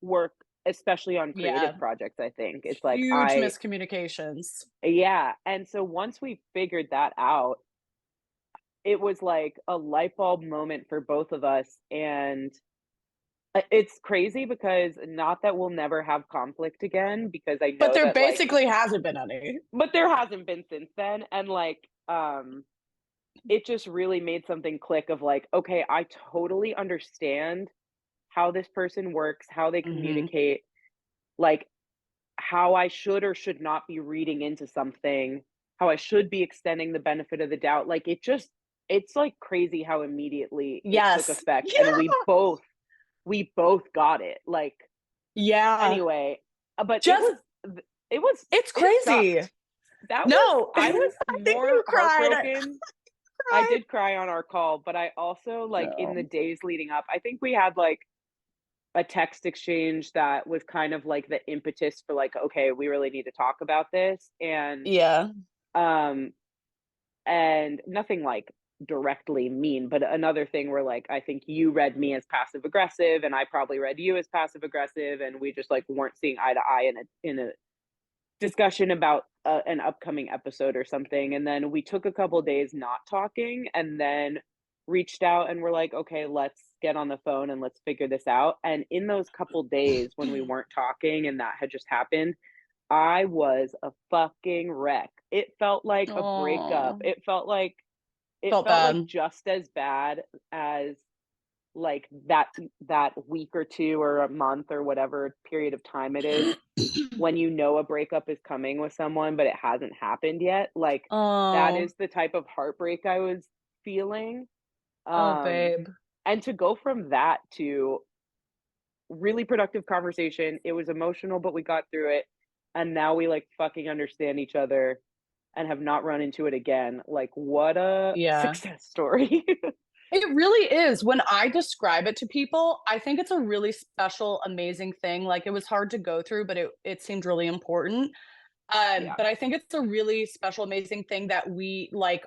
work, especially on yeah. creative projects, I think. It's like Huge miscommunications. yeah, and so once we figured that out, it was like a light bulb moment for both of us, and it's crazy because not that we'll never have conflict again, because I But know there that, like basically hasn't been any. but there hasn't been since then, and, like, it just really made something click of, like, okay, I totally understand how this person works, how they Mm-hmm. communicate, like, how I should or should not be reading into something, how I should be extending the benefit of the doubt, like, it's, like, crazy how immediately it took Yes. effect, and Yeah. we both got it, like, Yeah. anyway, but Just it was it's it crazy. sucked. That was No, I was I think you more cried. I heartbroken. I cried. did cry on our call, but I also, like, in the No. days leading up, I think we had, like, a text exchange that was kind of like the impetus for, like, okay, we really need to talk about this, Yeah. um and nothing like directly mean, but another thing where, like, I think you read me as passive aggressive and I probably read you as passive aggressive, and we just like weren't seeing eye to eye in a discussion about an upcoming episode or something. And then we took a couple days not talking, and then reached out and we're like, okay, let's get on the phone and let's figure this out. And in those couple days when we weren't talking and that had just happened, I was a fucking wreck. It felt like a breakup. Oh, It felt felt like bad. just as bad as, like, that week or 2 or a month or whatever period of time it is when you know a breakup is coming with someone, but it hasn't happened yet, like, that Oh, is the type of heartbreak I was feeling, oh, um, babe. and to go from that to really productive conversation, it was emotional, but we got through it, and now we, like, fucking understand each other and have not run into it again, like, what a Yeah. success story. It really is. When I describe it to people, I think it's a really special, amazing thing. Like it was hard to go through, but it seemed really important. Yeah, But I think it's a really special, amazing thing that we like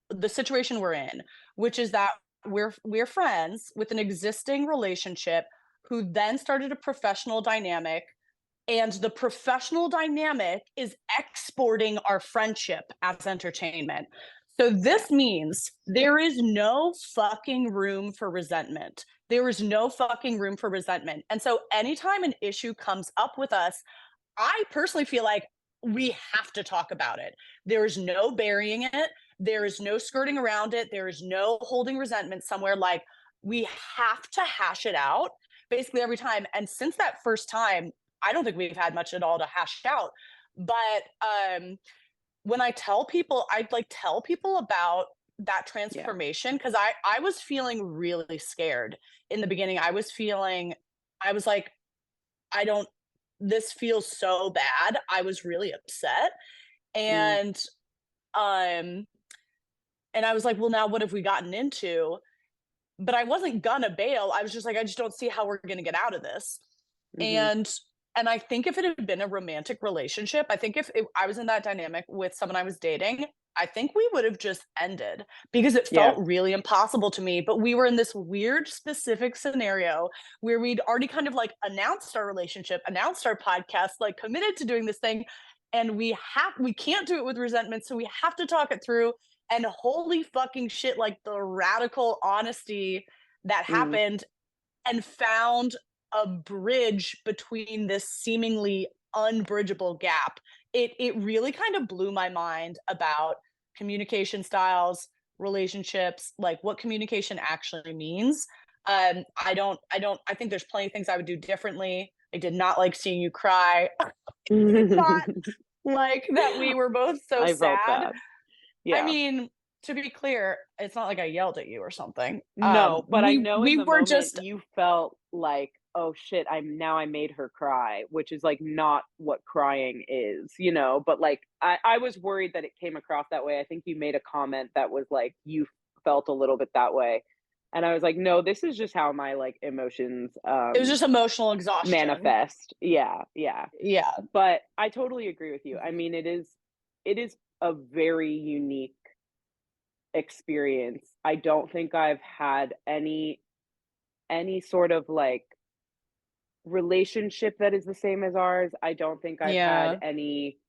the situation we're in, which is that we're friends with an existing relationship who then started a professional dynamic, and the professional dynamic is exporting our friendship as entertainment. So yeah, this means there is no fucking room for resentment. There is no fucking room for resentment. And so anytime an issue comes up with us, I personally feel like we have to talk about it. There is no burying it. There is no skirting around it. There is no holding resentment somewhere. Like we have to hash it out basically every time. And since that first time, I don't think we've had much at all to hash out. But when I tell people, I'd like tell people about that yeah, transformation because I was feeling really scared in the beginning. I was like, I don't this feels so bad. I was really upset. mm, And um and I was like, well, now what have we gotten into? But I wasn't gonna bail. I was just like, I just don't see how we're gonna get out of this. mhm, And I think if it had been a romantic relationship, I think if I was in that dynamic with someone I was dating, I think we would have just ended because it yeah, felt really impossible to me. But we were in this weird specific scenario where we'd already kind of like announced our relationship, announced our podcast, like committed to doing this thing. And we can't do it with resentment. So we have to talk it through. And holy fucking shit, like the radical honesty that mm, happened and found a bridge between this seemingly unbridgeable gap. It really kind of blew my mind about communication styles, relationships, like what communication actually means. I think there's plenty of things I would do differently. I did not like seeing you cry. Did not like that we were both so I felt sad. that. I Yeah. mean, to be clear, it's not like I yelled at you or something. No, but I know in We the were moment just you felt like, "Oh shit, I made her cry," which is, like, not what crying is, you know? But, like, I was worried that it came across that way. I think you made a comment that was like, you felt a little bit that way. And I was like, "No, this is just how my, like, emotions, it was just emotional exhaustion. manifest." Yeah, yeah. Yeah. But I totally agree with you. I mean, it is a very unique experience. I don't think I've had any sort of, like, relationship that is the same as ours. I don't think I've had Yeah. any,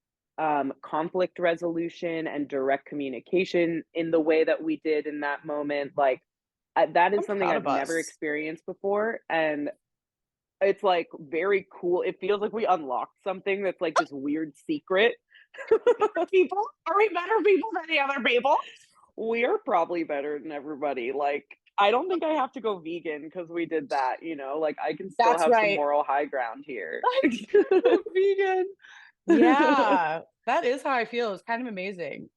conflict resolution and direct communication in the way that we did in that moment. Like, that is I'm something proud I've of never us. experienced before, and it's, like, very cool. It feels like we unlocked something that's, like, this weird secret. People? Are we better people than the other people? We are probably better than everybody. Like, I don't think I have to go vegan because we did that, you know? Like, I can still That's have some right. moral high ground here. I'm so vegan. Yeah, that is how I feel. It's kind of amazing.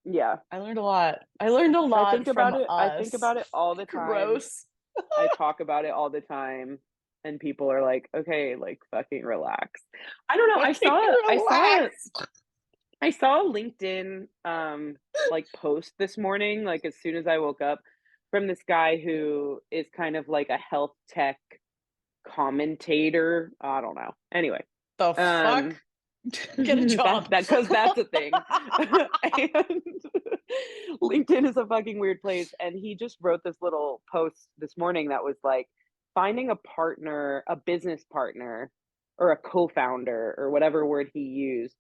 Yeah. I learned a lot. I learned a lot from I think us. about it all the time. Gross. I talk about it all the time, and people are like, "Okay, like, fucking relax." I don't know, Okay, relax. I saw a LinkedIn, like, post this morning, like, as soon as I woke up, from this guy who is kind of like a health tech commentator. I don't know. Anyway, The um, fuck? Get a job. because that's a thing. And LinkedIn is a fucking weird place. And he just wrote this little post this morning that was like finding a partner, a business partner, or a co-founder, or whatever word he used,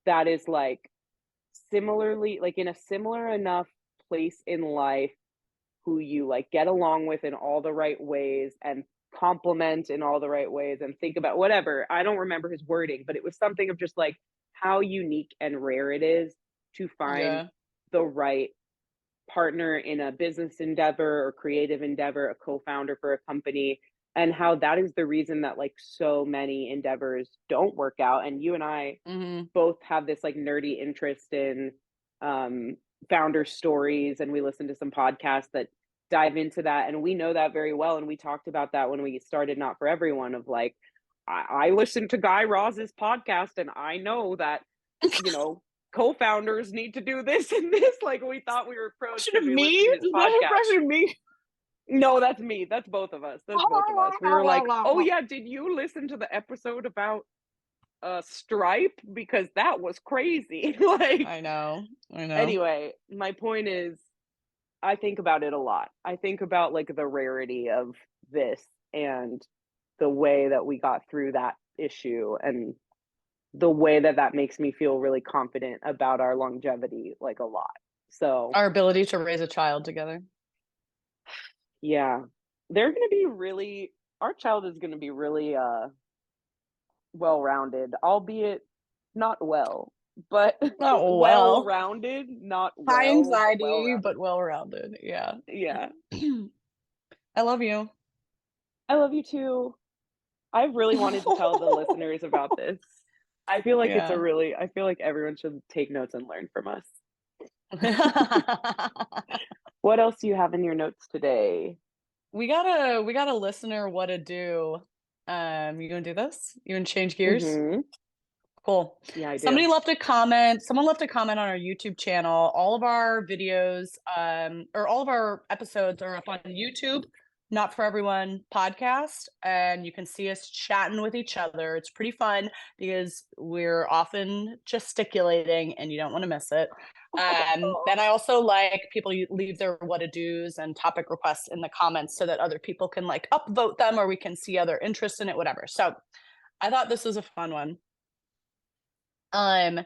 that is like similarly, like in a similar enough place in life, who you like get along with in all the right ways and compliment in all the right ways and think about whatever. I don't remember his wording, but it was something of just like how unique and rare it is to find Yeah. the right partner in a business endeavor or creative endeavor, a co-founder for a company, and how that is the reason that like so many endeavors don't work out. And you and I Hmm. both have this like nerdy interest in um founder stories, and we listen to some podcasts that dive into that, and we know that very well. And we talked about that when we started Not For Everyone, of like, I listened to Guy Raz's podcast and I know that, you know, co-founders need to do this and this. Like, we thought we were pros Impression because of we me? listened to his Is that an podcast. impression of me? No, that's me. That's both of us. That's both of us. We were like, oh yeah, did you listen to the episode about Stripe? Because that was crazy. Like, I know. I know. anyway, my point is, I think about it a lot. I think about like the rarity of this and the way that we got through that issue, and the way that that makes me feel really confident about our longevity, like, a lot. So, Our ability to raise a child together. yeah, they're gonna be really our child is gonna be really, well-rounded, albeit not well, but Oh, well. well-rounded, not High well, but anxiety, well-rounded. but well-rounded. Yeah. Yeah. I love you. I love you too. I've really wanted to tell the listeners about this. Yeah. I feel like everyone should take notes and learn from us. What else do you have in your notes today? We got a listener what to do. You gonna do this? You gonna change gears? Mhm. Cool. Yeah, I do. Somebody left a comment. Someone left a comment on our YouTube channel. All of our videos, or all of our episodes are up on YouTube, Not For Everyone podcast. And you can see us chatting with each other. It's pretty fun because we're often gesticulating and you don't want to miss it. Then I also like people leave their what to do's and topic requests in the comments so that other people can like upvote them, or we can see other interests in it, whatever. So I thought this was a fun one. Um,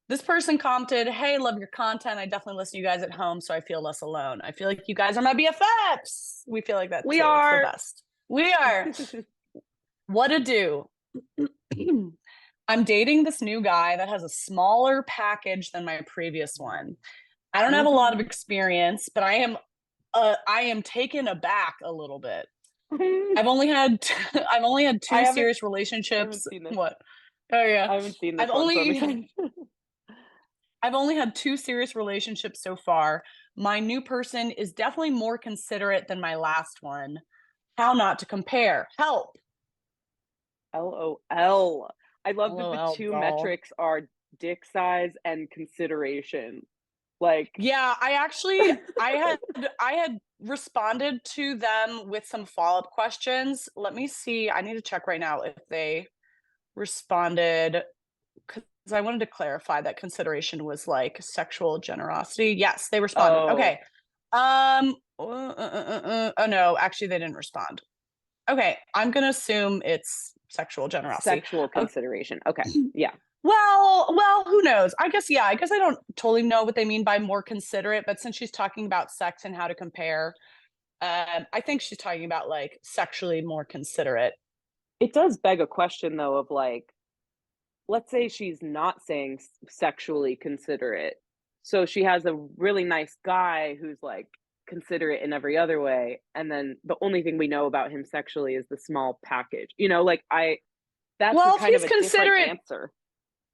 this person commented, "Hey, love your content. I definitely listen to you guys at home, so I feel less alone. I feel like you guys are my BFFs." We feel like that We too. It's the are. best. We are. What to do? I'm dating this new guy that has a smaller package than my previous one. I don't have a lot of Mhm. experience, but I am taken aback a little bit. I've only had I've only had I two haven't serious I haven't relationships. seen this. What? Oh yeah. I haven't seen I've this one, so I'm only excited. I've only had two serious relationships so far. My new person is definitely more considerate than my last one. How not to compare? Help. LOL. I love that the LOL, 2 doll. metrics are dick size and consideration. Like, Yeah, I had responded to them with some follow-up questions. Let me see. I need to check right now if they responded because I wanted to clarify that consideration was like sexual generosity. Yes, they responded. oh, Okay. Oh no, actually they didn't respond. Okay, I'm gonna assume it's sexual generosity. sexual Oh, consideration. Okay, yeah. well, who knows? I guess yeah. I guess I don't totally know what they mean by more considerate, but since she's talking about sex and how to compare, I think she's talking about like sexually more considerate. It does beg a question though of, like, let's say she's not saying sexually considerate. So she has a really nice guy who's like considerate in every other way. And then the only thing we know about him sexually is the small package. Like that's a Well, if kind of he's a different considerate, answer.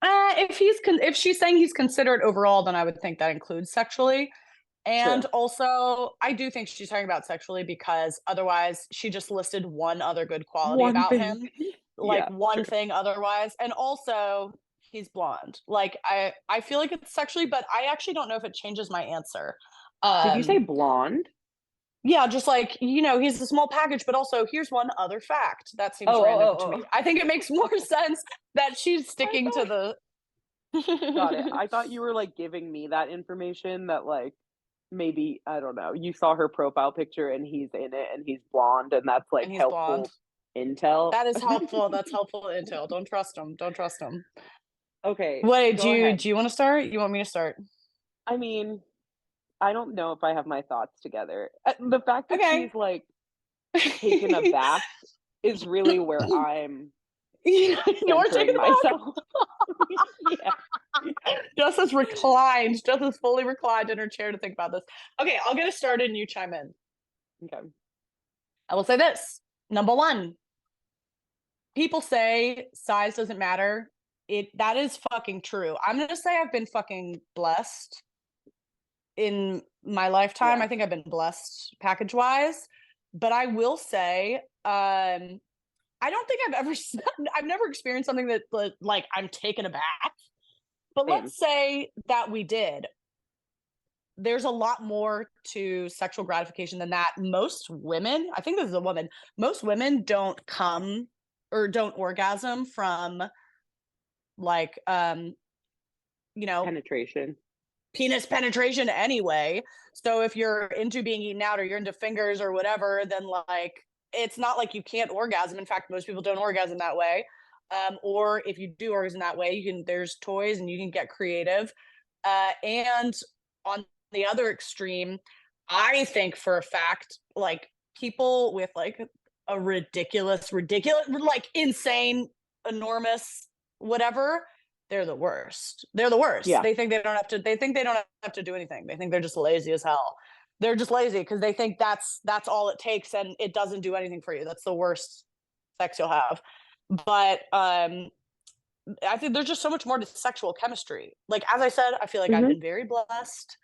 if she's saying he's considerate overall, then I would think that includes sexually. And True. also, I do think she's talking about sexually because otherwise she just listed one other good quality One about thing. him, like Yeah, one true. thing otherwise. And also, he's blonde. Like I feel like it's sexually, but I actually don't know if it changes my answer. Did you say Um blonde? yeah, just like, he's a small package, but also here's one other fact. That seems Oh, oh, random to oh, me. oh. I think it makes more sense that she's I sticking to thought the got it. I thought you were like giving me that information that like maybe I don't know. You saw her profile picture and he's in it and he's blonde and that's like and he's blonde. helpful intel. That is helpful. That's helpful intel. Don't trust him. Don't trust him. Okay, Wait, go ahead. do you want to start? You want me to start? I mean, I don't know if I have my thoughts together. The fact that Okay. she's like taken aback is really where I'm You're taking centering it myself. Yeah. back. Just as reclined, just as fully reclined in her chair to think about this. Okay, I'll get us started and you chime in. Okay. I will say this. Number one, people say size doesn't matter. That is fucking true. I'm gonna say I've been fucking blessed in my lifetime. Yeah. I think I've been blessed package wise, but I will say, I don't think I've never experienced something that like I'm taken aback. But Same. let's say that we did. There's a lot more to sexual gratification than that. Most women, I think this is a woman, most women don't come or don't orgasm from like you know, Penetration. penis penetration anyway. So if you're into being eaten out or you're into fingers or whatever, then like it's not like you can't orgasm. In fact, most people don't orgasm that way. Or if you do orgasm that way, there's toys and you can get creative. And on the other extreme, I think for a fact, like people with like a ridiculous, like insane, enormous, whatever, they're the worst. They're the worst. Yeah. They think they don't have to do anything. They think they're just lazy as hell. They're just lazy because they think that's all it takes and it doesn't do anything for you. That's the worst sex you'll have. But I think there's just so much more to sexual chemistry. Like as I said, I feel like I've Mhm. been very blessed.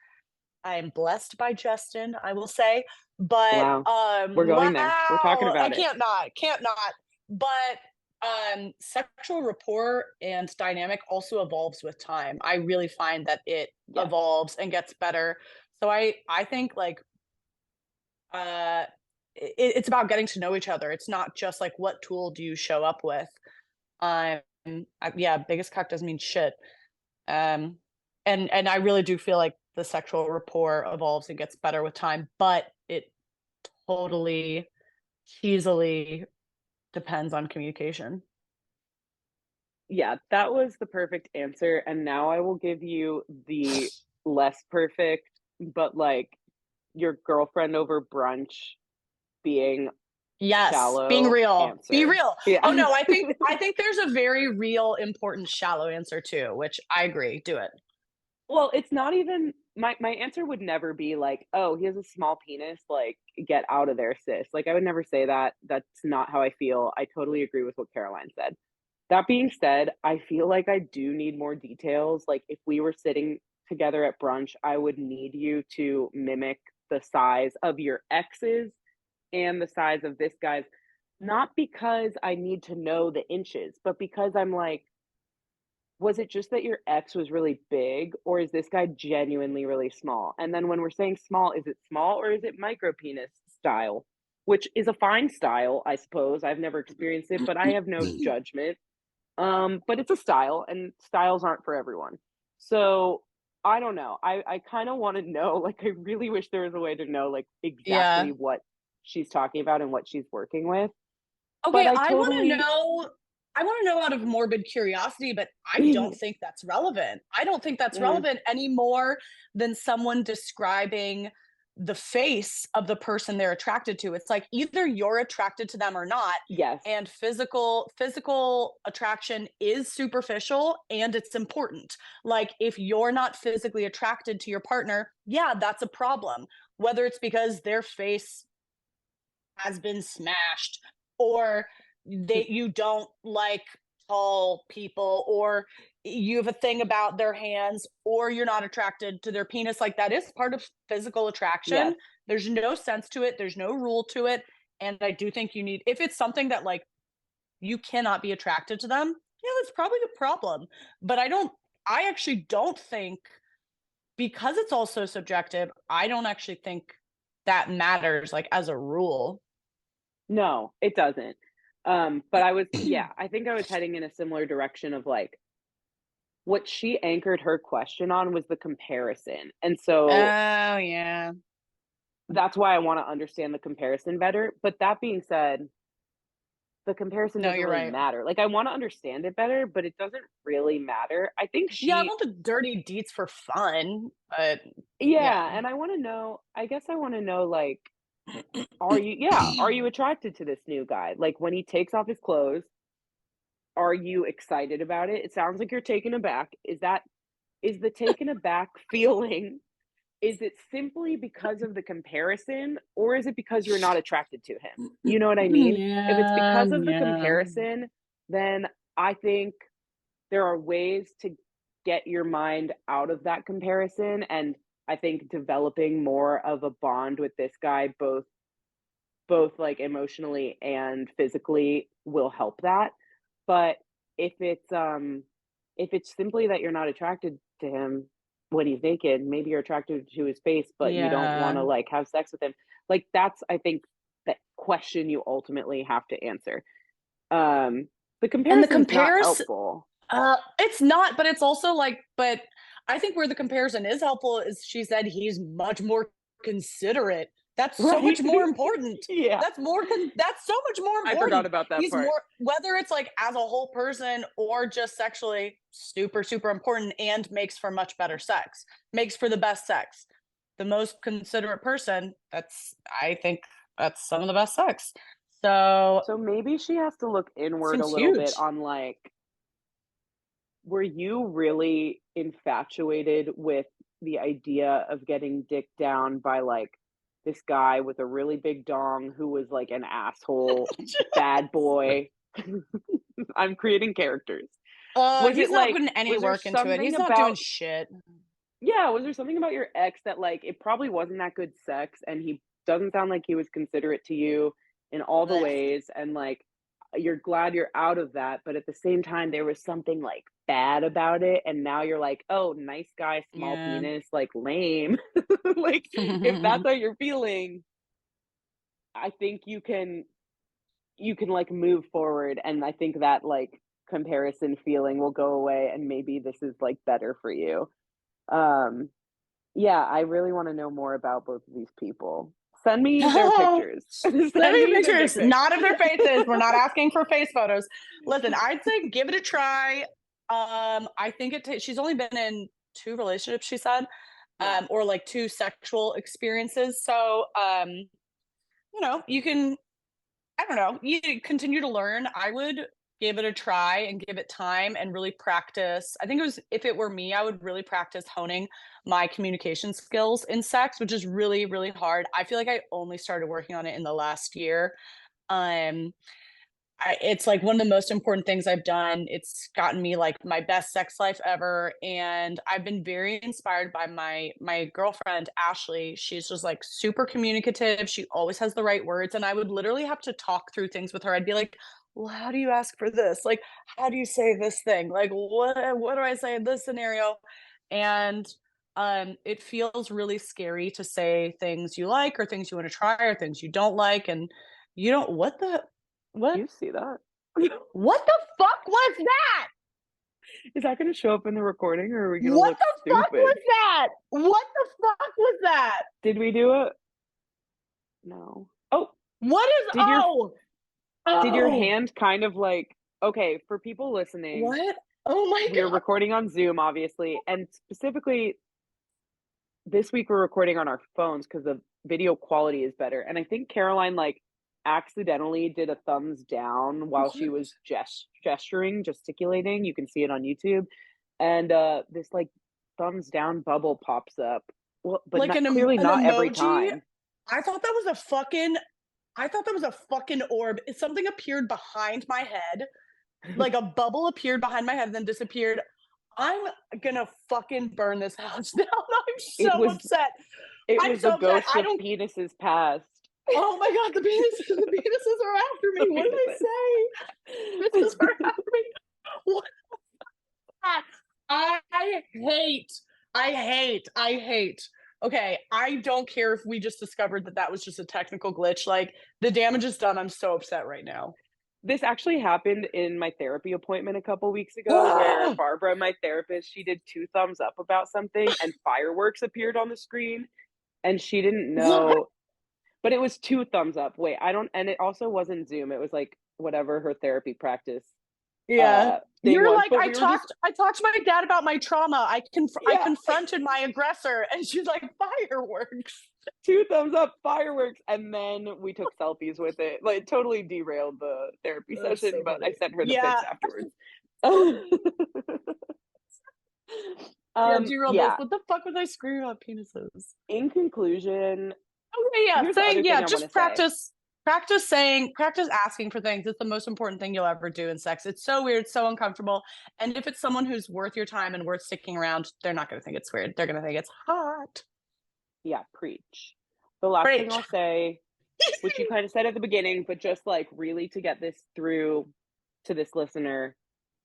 I am blessed by Justin, I will say. But Wow. We're going there. We're talking wow, I about it. can't not. But sexual rapport and dynamic also evolves with time. I really find that it Yes. evolves and gets better. So I think like uh it's about getting to know each other. It's not just like what tool do you show up with. Um yeah, biggest cock doesn't mean shit. Um and I really do feel like the sexual rapport evolves and gets better with time, but it totally easily depends on communication. Yeah, that was the perfect answer, and now I will give you the less perfect, but, like, your girlfriend over brunch being Yes, being shallow real. Be answer. real. Oh Yeah. no, I think there's a very real important shallow answer too, which I agree. Do it. Well, it's not even my answer would never be like, "Oh, he has a small penis, like, get out of there, sis." Like, I would never say that. That's not how I feel. I totally agree with what Caroline said. That being said, I feel like I do need more details. Like, if we were sitting together at brunch, I would need you to mimic the size of your ex's and the size of this guy's, not because I need to know the inches, but because I'm like, was it just that your ex was really big, or is this guy genuinely really small? And then when we're saying small, is it small or is it micro penis style? Which is a fine style, I suppose. I've never experienced it, but I have no judgment. But it's a style, and styles aren't for everyone. So I don't know. I kind of want to know, like, I really wish there was a way to know, like, exactly Yeah. what she's talking about and what she's working with. But Okay, I totally, I wanna know out of morbid curiosity, but I don't think that's relevant. I don't think that's mm, relevant any more than someone describing the face of the person they're attracted to. It's like either you're attracted to them or not, yes, and physical attraction is superficial and it's important. Like, if you're not physically attracted to your partner, yeah, that's a problem. Whether it's because their face has been smashed, or you don't like tall people, or you have a thing about their hands, or you're not attracted to their penis. Like, that is part of physical yes. attraction. There's no sense to it, there's no rule to it. And I do think you need, if it's something that like you cannot be attracted to them, yeah, that's probably a problem. But I actually don't think, because it's also subjective, I don't actually think that matters like as a rule. No, it doesn't. But I was, yeah, I think I was heading in a similar direction of like, what she anchored her question on was the comparison. And so Oh, yeah. that's why I want to understand the comparison better. But that being said, the comparison No, doesn't you're really right. matter. Like, I want to understand it better, but it doesn't really matter. I think Yeah, I she, want the dirty deets for fun, but yeah. yeah, and I want to know, I guess I want to know, like, are you attracted to this new guy? Like, when he takes off his clothes, are you excited about it? It sounds like you're taken aback. Is the taken aback feeling, is it simply because of the comparison, or is it because you're not attracted to him? You know what I mean? If it's Yeah, because of the yeah. comparison, then I think there are ways to get your mind out of that comparison, and I think developing more of a bond with this guy, both like emotionally and physically, will help that. But if if it's simply that you're not attracted to him when he's naked, maybe you're attracted to his face, but you don't want Yeah. to like have sex with him. Like, that's, I think, that question you ultimately have to answer. Um the And the comparison's not comparison, helpful. it's not, but it's also like, but I think where the comparison is helpful is she said he's much more considerate. That's so Right? much more important. Yeah. That's so much more I forgot important. about that He's part. more, whether it's like as a whole person or just sexually, super, super important, and makes for much better sex, makes for the best sex. The most considerate person, I think that's some of the best sex. So So maybe she has to look inward a seems little bit huge. on, like, were you really infatuated with the idea of getting dicked down by, like, this guy with a really big dong who was, like, an asshole bad boy? I'm creating characters. Was it, He's not like, putting any was there work into it. something He's not doing about, shit. yeah, was there something about your ex that, like, it probably wasn't that good sex, and he doesn't sound like he was considerate to you in all the Blech. ways, and, like, you're glad you're out of that, but at the same time, there was something, like, bad about it, and now you're like, "Oh, nice guy, small Yeah. penis, like, lame." Like, if that's how you're feeling, I think you can, like, move forward, and I think that, like, comparison feeling will go away, and maybe this is, like, better for you. Um yeah, I really wanna know more about both of these people. Send me their pictures. Send Send me me their pictures, dick pics. not of their faces. We're not asking for face photos. Listen, I'd say give it a try. I think she's only been in 2 relationships, she said, Yeah. or like 2 sexual experiences. So, you can, I don't know, you continue to learn. I would give it a try and give it time and really practice. I think it was, if it were me, I would really practice honing my communication skills in sex, which is really, really hard. I feel like I only started working on it in the last year. Um, it's like one of the most important things I've done. It's gotten me like my best sex life ever, and I've been very inspired by my girlfriend Ashley. She's just like super communicative. She always has the right words, and I would literally have to talk through things with her. I'd be like, "Well, how do you ask for this? Like, how do you say this thing? Like, what do I say in this scenario?" And it feels really scary to say things you like or things you want to try or things you don't like, and you don't what You see that? what the fuck was that? Is that gonna show up in the recording, or are we gonna What look the fuck was stupid? that? What the fuck was that? Did we do it? No. Oh, What is did your did your oh, hand kind of like okay, for people listening, what? Oh my we're god. recording on Zoom, obviously, and specifically this week we're recording on our phones because the video quality is better. And I think Caroline like accidentally did a thumbs down while she What? was gesturing, gesticulating. You can see it on YouTube. And this like thumbs down bubble pops up. Well, but Like not clearly an not every emoji? time. I thought that was a fucking I thought that was a fucking orb. Something appeared behind my head. Like a bubble appeared behind my head and then disappeared. I'm gonna fucking burn this house down. I'm It so was upset. it I'm was the so upset. ghost I of don't penises past. Oh my god, the penises are after The me. What did I penises. say? Penises are after me. What was that? I hate, I hate. Okay, I don't care if we just discovered that that was just a technical glitch. Like, the damage is done. I'm so upset right now. This actually happened in my therapy appointment a couple weeks ago where Barbara, my therapist, she did two thumbs up about something and fireworks appeared on the screen and she didn't What? know, but it was two thumbs up. Wait, I don't, and it also wasn't Zoom. It was like whatever her therapy practice Yeah. thing You're was, like, but we were just, I talked to my dad about my trauma. I yeah, confronted my aggressor, and she's like, fireworks. two thumbs up, fireworks. And then we took selfies with it. Like, totally derailed the therapy That's session, so but I funny. sent her the Yeah. pics afterwards. Yeah, derailed this. Yeah. What the fuck was I screaming about penises? In conclusion, Okay, yeah, here's the saying other yeah, thing I want to just say. practice asking for things. It's the most important thing you'll ever do in sex. It's so weird, so uncomfortable. And if it's someone who's worth your time and worth sticking around, they're not gonna think it's weird. They're gonna think it's hot. Yeah, preach. The last thing Preach. I'll say, which you kind of said at the beginning, but just like really to get this through to this listener,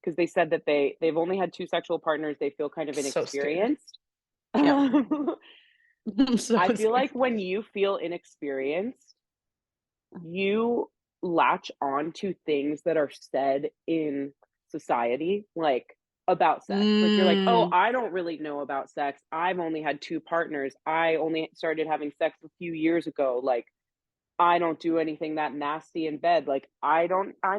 because they said that they've only had two sexual partners, they feel kind of So scared. inexperienced. Yep. I'm so I feel scared. like when you feel inexperienced, you latch on to things that are said in society, like about sex. Like you're like, oh, Mm. I don't really know about sex. I've only had two partners. I only started having sex a few years ago. Like, I don't do anything that nasty in bed. Like, I'm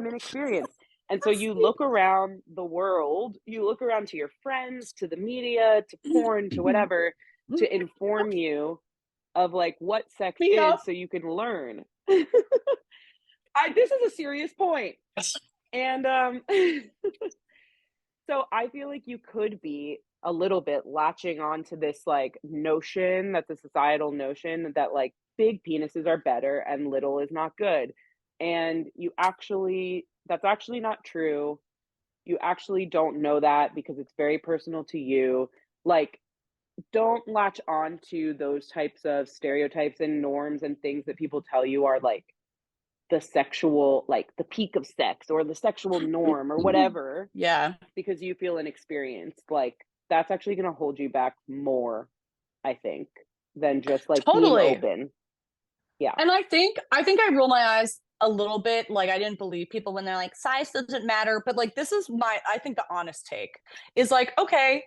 inexperienced. And so you look around the world, you look around to your friends, to the media, to porn, to whatever, to inform you of like what sex Me is up. so you can learn. This is a serious point. And so I feel like you could be a little bit latching on to this like notion that's a societal notion that like big penises are better and little is not good. And that's actually not true. You actually don't know that because it's very personal to you. Like, don't latch on to those types of stereotypes and norms and things that people tell you are like the sexual, like the peak of sex or the sexual norm or whatever, Yeah. because you feel inexperienced. Like, that's actually going to hold you back more, I think, than just like being Totally. open. Yeah. And I think I roll my eyes a little bit. Like, I didn't believe people when they're like, size doesn't matter. But like, this is I think the honest take is like, okay,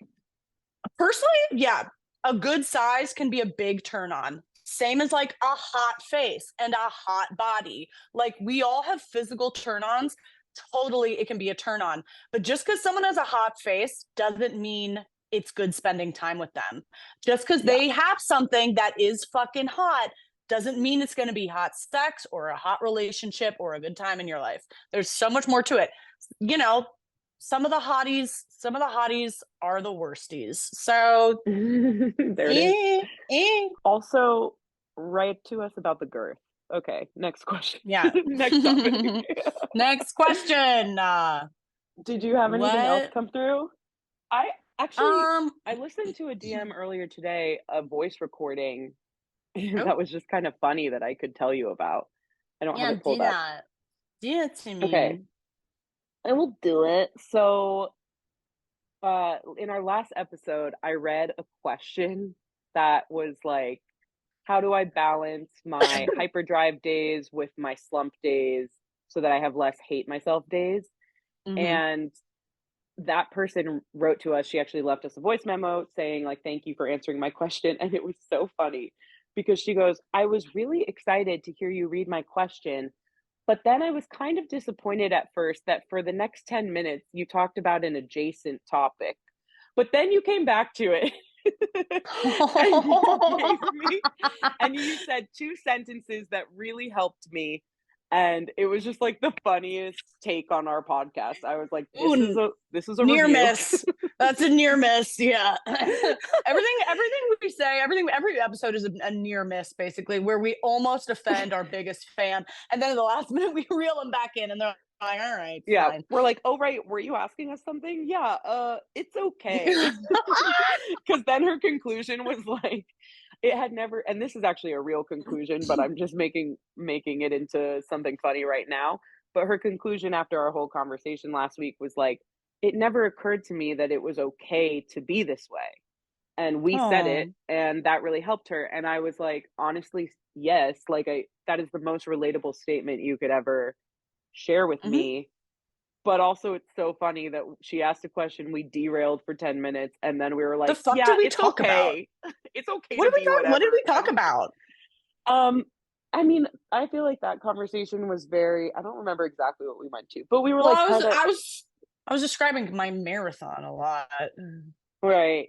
personally, yeah, a good size can be a big turn on. Same as like a hot face and a hot body. Like, we all have physical turn ons. Totally, it can be a turn on. But just because someone has a hot face doesn't mean it's good spending time with them. Just because Yeah. they have something that is fucking hot doesn't mean it's going to be hot sex or a hot relationship or a good time in your life. There's so much more to it. you know, some of the hotties are the worsties. So, There it is. eh, eh. Also, write to us about the girth. Okay, next question. Yeah. Next topic. Next question. Did you have anything else What? come through? I actually Um, I listened to a DM earlier today, a voice recording oh, that was just kind of funny that I could tell you about. I don't have yeah, it do pulled up. that. Do it to Okay, me. I will do it. So, in our last episode, I read a question that was like, how do I balance my hyperdrive days with my slump days so that I have less hate myself days? Mm-hmm. And that person wrote to us. She actually left us a voice memo saying, like, thank you for answering my question. And it was so funny because she goes, I was really excited to hear you read my question. But then I was kind of disappointed at first that for the next 10 minutes, you talked about an adjacent topic. But then you came back to it and you gave me, and you said two sentences that really helped me. And it was just like the funniest take on our podcast. I was like, Ooh, this is a near review. miss. That's a near miss. Yeah. Everything we say, every episode is a near miss, basically, where we almost offend our biggest fan. And then at the last minute, we reel them back in and they're like, all right, Yeah, fine. we're like, "Oh, right, were you asking us something?" "Yeah, it's okay." Because then her conclusion was like, it had never, and this is actually a real conclusion, but I'm just making it into something funny right now. But her conclusion after our whole conversation last week was like, "It never occurred to me that it was okay to be this way." And we said it, Oh. and that really helped her, and I was like, "Honestly, yes, like, I that is the most relatable statement you could ever share with Mm-hmm. me." But also it's so funny that she asked a question, we derailed for 10 minutes, and then we were The like, fuck did "Yeah, we it's talk about? okay. It's okay What to did we be talk? What did whatever." we talk about? Um, I mean, I feel like that conversation was very, I don't remember exactly what we went to, but we were Well, like kinda I was describing my marathon a lot. right.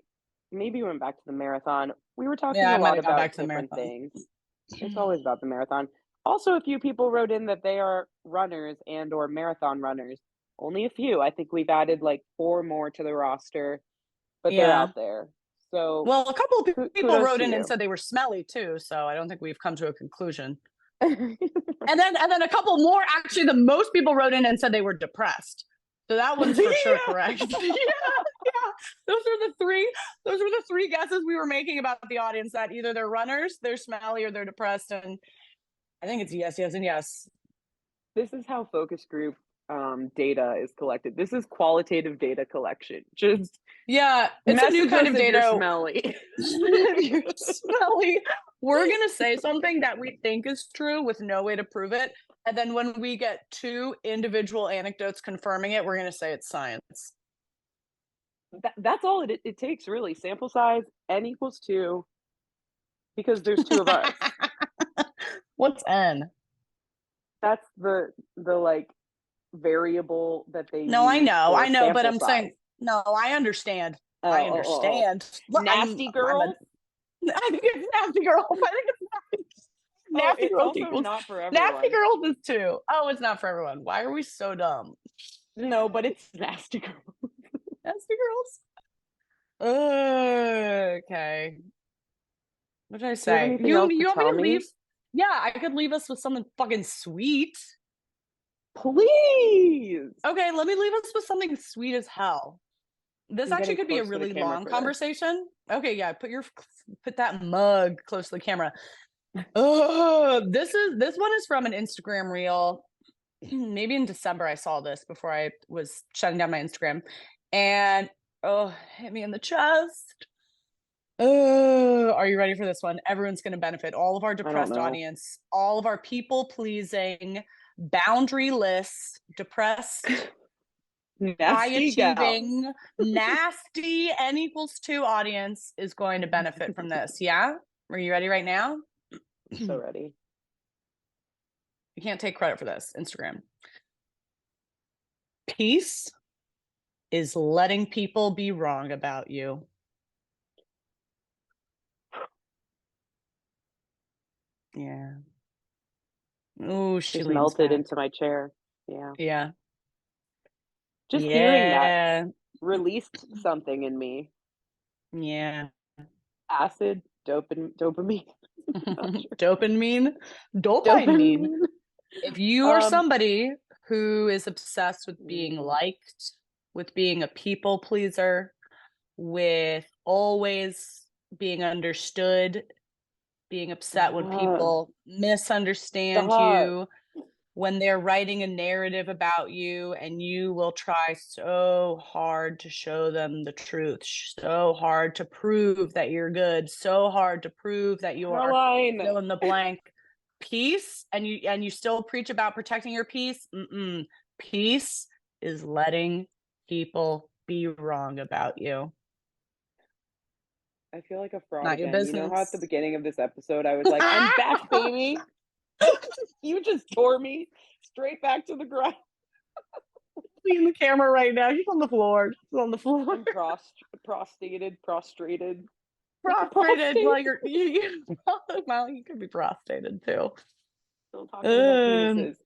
Maybe we went back to the marathon. We were talking Yeah, I a might lot have got back about to the different marathon. things. It's always about the marathon. Also, a few people wrote in that they are runners and or marathon runners. Only a few. I think we've added like 4 more to the roster, but they're Yeah. out there. So, Well, a couple of people kudos wrote to in and you. said they were smelly too, so I don't think we've come to a conclusion. Right. And then a couple more, actually the most people wrote in and said they were depressed. So that one's for sure correct. Yeah. Yeah. Yeah. Those were the three guesses we were making about the audience, that either they're runners, they're smelly, or they're depressed. And I think it's yes, yes, and yes. This is how focus group data is collected. This is qualitative data collection. Just Yeah, it's a new message kind us of if you're data. smelly. If you're smelly, we're gonna say something that we think is true with no way to prove it. And then when we get two individual anecdotes confirming it, we're gonna say it's science. That's all it takes, really. Sample size n equals 2 because there's 2 of us. What's N? That's the like variable that they No, use I for know, but sample I'm size. saying no, I understand. Oh, I oh, oh, oh. understand. Nasty I'm a girls? I think it's nasty girls. I think it's Oh, nasty it's girls also equals not for nasty everyone. girls is two. Oh, it's not for everyone. Why are we so dumb? No, but it's nasty girls. Nasty girls. Okay. What did I Do you have say? anything else to You want me tell to leave? me? Yeah, I could leave us with something fucking sweet. Please! Okay, let me leave us with something sweet as hell. This I'm actually getting could be a close to the really camera long for this. conversation. Okay, yeah, put that mug close to the camera. Oh, this one is from an Instagram reel. Maybe in December I saw this before I was shutting down my Instagram. And oh, hit me in the chest. Oh, are you ready for this one? Everyone's going to benefit. All of our I don't depressed know. audience, all of our people pleasing, boundaryless, depressed, high Nasty gal. achieving, nasty N equals 2 audience is going to benefit from this. Yeah? Are you ready right now? I'm so ready. You can't take credit for this. Instagram. Peace is letting people be wrong about you. Yeah. Oh, she Just leans melted back. into my chair. Yeah. Yeah. Just hearing that Yeah. released something in me. Yeah. Acid, dopamine. Not sure. Dopamine. Dopamine. Dopamine. If you are Um, somebody who is obsessed with being liked, with being a people pleaser, with always being understood, being upset when stop. people misunderstand Stop. you, when they're writing a narrative about you, and you will try so hard to show them the truth, so hard to prove that you're good, so hard to prove that you are Caroline. fill in the blank peace, and you still preach about protecting your peace. Peace is letting people be wrong about you. I feel like a fraud Not your again. You know how at the business. beginning of this episode I was like, I'm back, baby. You just tore me straight back to the ground. In the camera right now. She's on the floor. She's on the floor. I'm prostrated. Prostrated. Well, well, you could be prostrated too. Still talking about penises.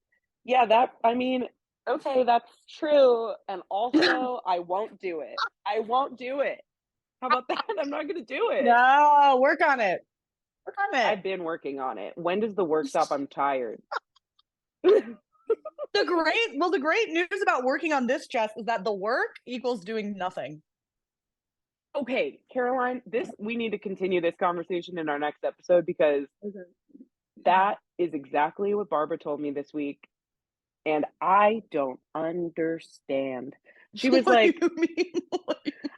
Yeah, I mean, okay, that's true. And also, I won't do it. I won't do it. How about that? I'm not going to do it. No, work on it. Work on it. I've been working on it. When does the work stop? I'm tired. The great news about working on this, Jess, is that the work equals doing nothing. Okay, Caroline, we need to continue this conversation in our next episode because that is exactly what Barbara told me this week. And I don't understand. She was like,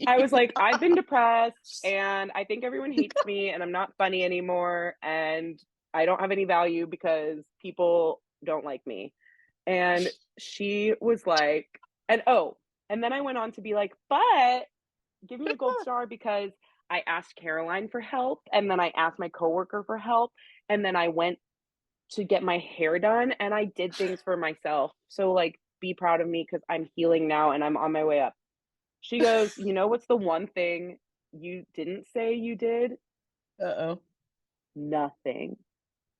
I was like, I've been depressed and I think everyone hates me and I'm not funny anymore and I don't have any value because people don't like me. And she was like, and then I went on to be like, but give me a gold star because I asked Caroline for help and then I asked my coworker for help and then I went to get my hair done and I did things for myself. So like be proud of me because I'm healing now and I'm on my way up. She goes, you know what's the one thing you didn't say you did? Uh-oh. Nothing.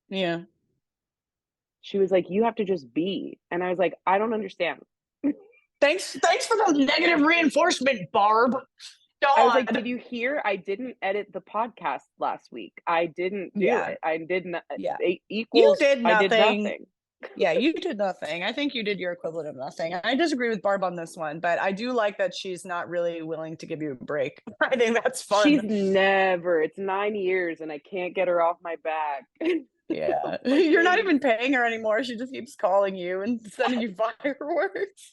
Yeah. She was like, you have to just be. And I was like, I don't understand. Thanks for the negative reinforcement, Barb. I was like, God. did you hear? I didn't edit the podcast last week. I didn't do Yeah. it. I didn't. Yeah. Equals. You did I did nothing. nothing. Yeah, you did nothing. I think you did your equivalent of nothing. I disagree with Barb on this one, but I do like that she's not really willing to give you a break. I think that's fun. She's never. It's 9 years and I can't get her off my back. Yeah. You're not even paying her anymore. She just keeps calling you and sending you fireworks.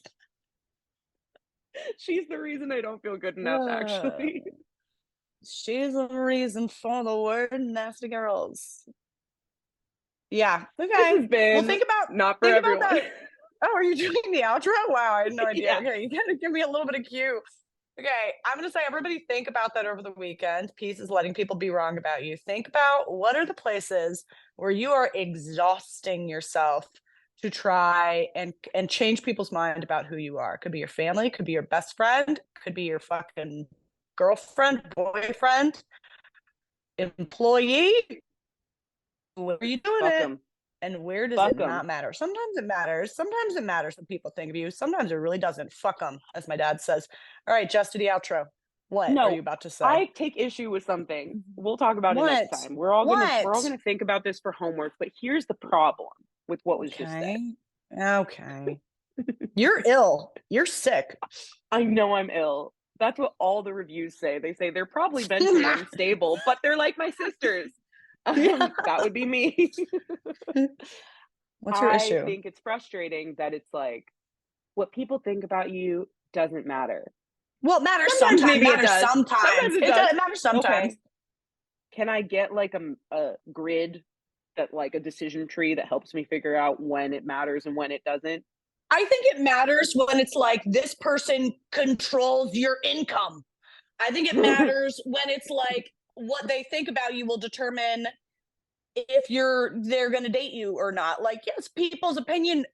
She's the reason I don't feel good enough, actually. She's the reason for the word nasty girls. Yeah. Okay. This has been well, think about everyone. that. Oh, are you doing the outro? Wow, I had no idea. Yeah. Okay, you gotta give me a little bit of cue. Okay, I'm gonna say everybody think about that over the weekend. Peace is letting people be wrong about you. Think about what are the places where you are exhausting yourself to try and change people's mind about who you are. Could be your family, could be your best friend, could be your fucking girlfriend, boyfriend, employee. Where are you doing Fuck it? 'em. And where does Fuck it 'em. not matter? Sometimes it matters. Sometimes it matters what people think of you. Sometimes it really doesn't. Fuck them, as my dad says. All right, Jess, to the outro. What are you about to say? I take issue with something. We'll talk about it next time. We're all gonna think about this for homework. But here's the problem with what was just said. Okay. You're ill. You're sick. I know I'm ill. That's what all the reviews say. They say they're probably mentally unstable, but they're like my sisters. That would be me. What's your issue? I think it's frustrating that it's like what people think about you doesn't matter. Well, it matters sometimes. Maybe it matters does. sometimes. It matters sometimes. Okay. Can I get like a grid that like a decision tree that helps me figure out when it matters and when it doesn't? I think it matters when it's like this person controls your income. I think it matters when it's like what they think about you will determine if they're going to date you or not. Like, yes, people's opinion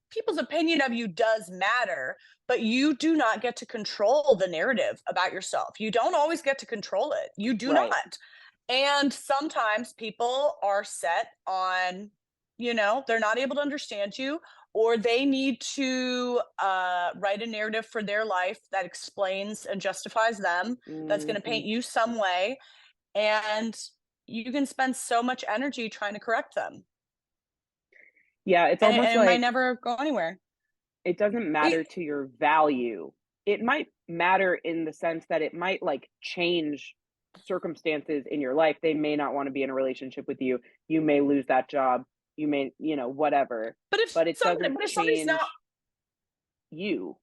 of you does matter, but you do not get to control the narrative about yourself. You don't always get to control it. You do not. And sometimes people are set on, they're not able to understand you, or they need to write a narrative for their life that explains and justifies them, that's going to paint Mhm. you some way, and you can spend so much energy trying to correct them, Yeah, it's and almost it might like never go anywhere. it doesn't We matter to your value. It might matter in the sense that it might, like, change circumstances in your life. They may not wanna be in a relationship with you. You may lose that job. You may, whatever, but but it doesn't if somebody's not, change you or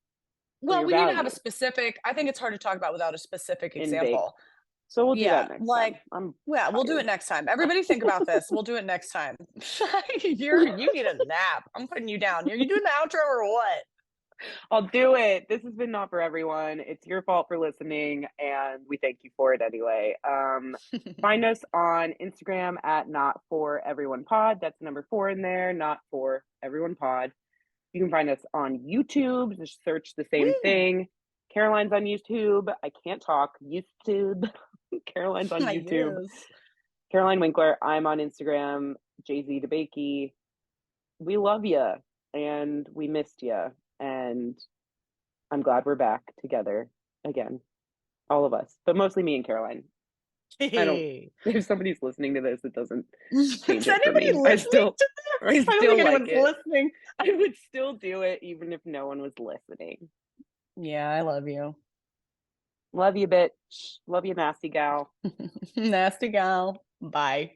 well, your we need to have a value specific, I think it's hard to talk about without a specific in vague. example. So we'll do Yeah, that next like, time. I'm yeah, we'll do it tired. next time. Everybody think about this. We'll do it next time. You need a nap. I'm putting you down. Are you doing the outro or what? I'll do it. This has been Not For Everyone. It's your fault for listening, and we thank you for it anyway. Find us on Instagram at Not For Everyone Pod. That's number 4 in there, Not For Everyone Pod. You can find us on YouTube. Just search the same Woo! thing. Caroline's on YouTube. I can't talk. YouTube. Caroline's on YouTube. Yes. Caroline Winkler. I'm on Instagram. Jess DeBakey. We love you, and we missed you, and I'm glad we're back together again, all of us, but mostly me and Caroline. I don't. Hey. If somebody's listening to this, it doesn't Is change it for anybody me. listening to I this? I don't think still like anyone's it. listening. I would still do it even if no one was listening. Yeah, I love you. Love you, bitch. Love you, nasty gal. Nasty gal. Bye.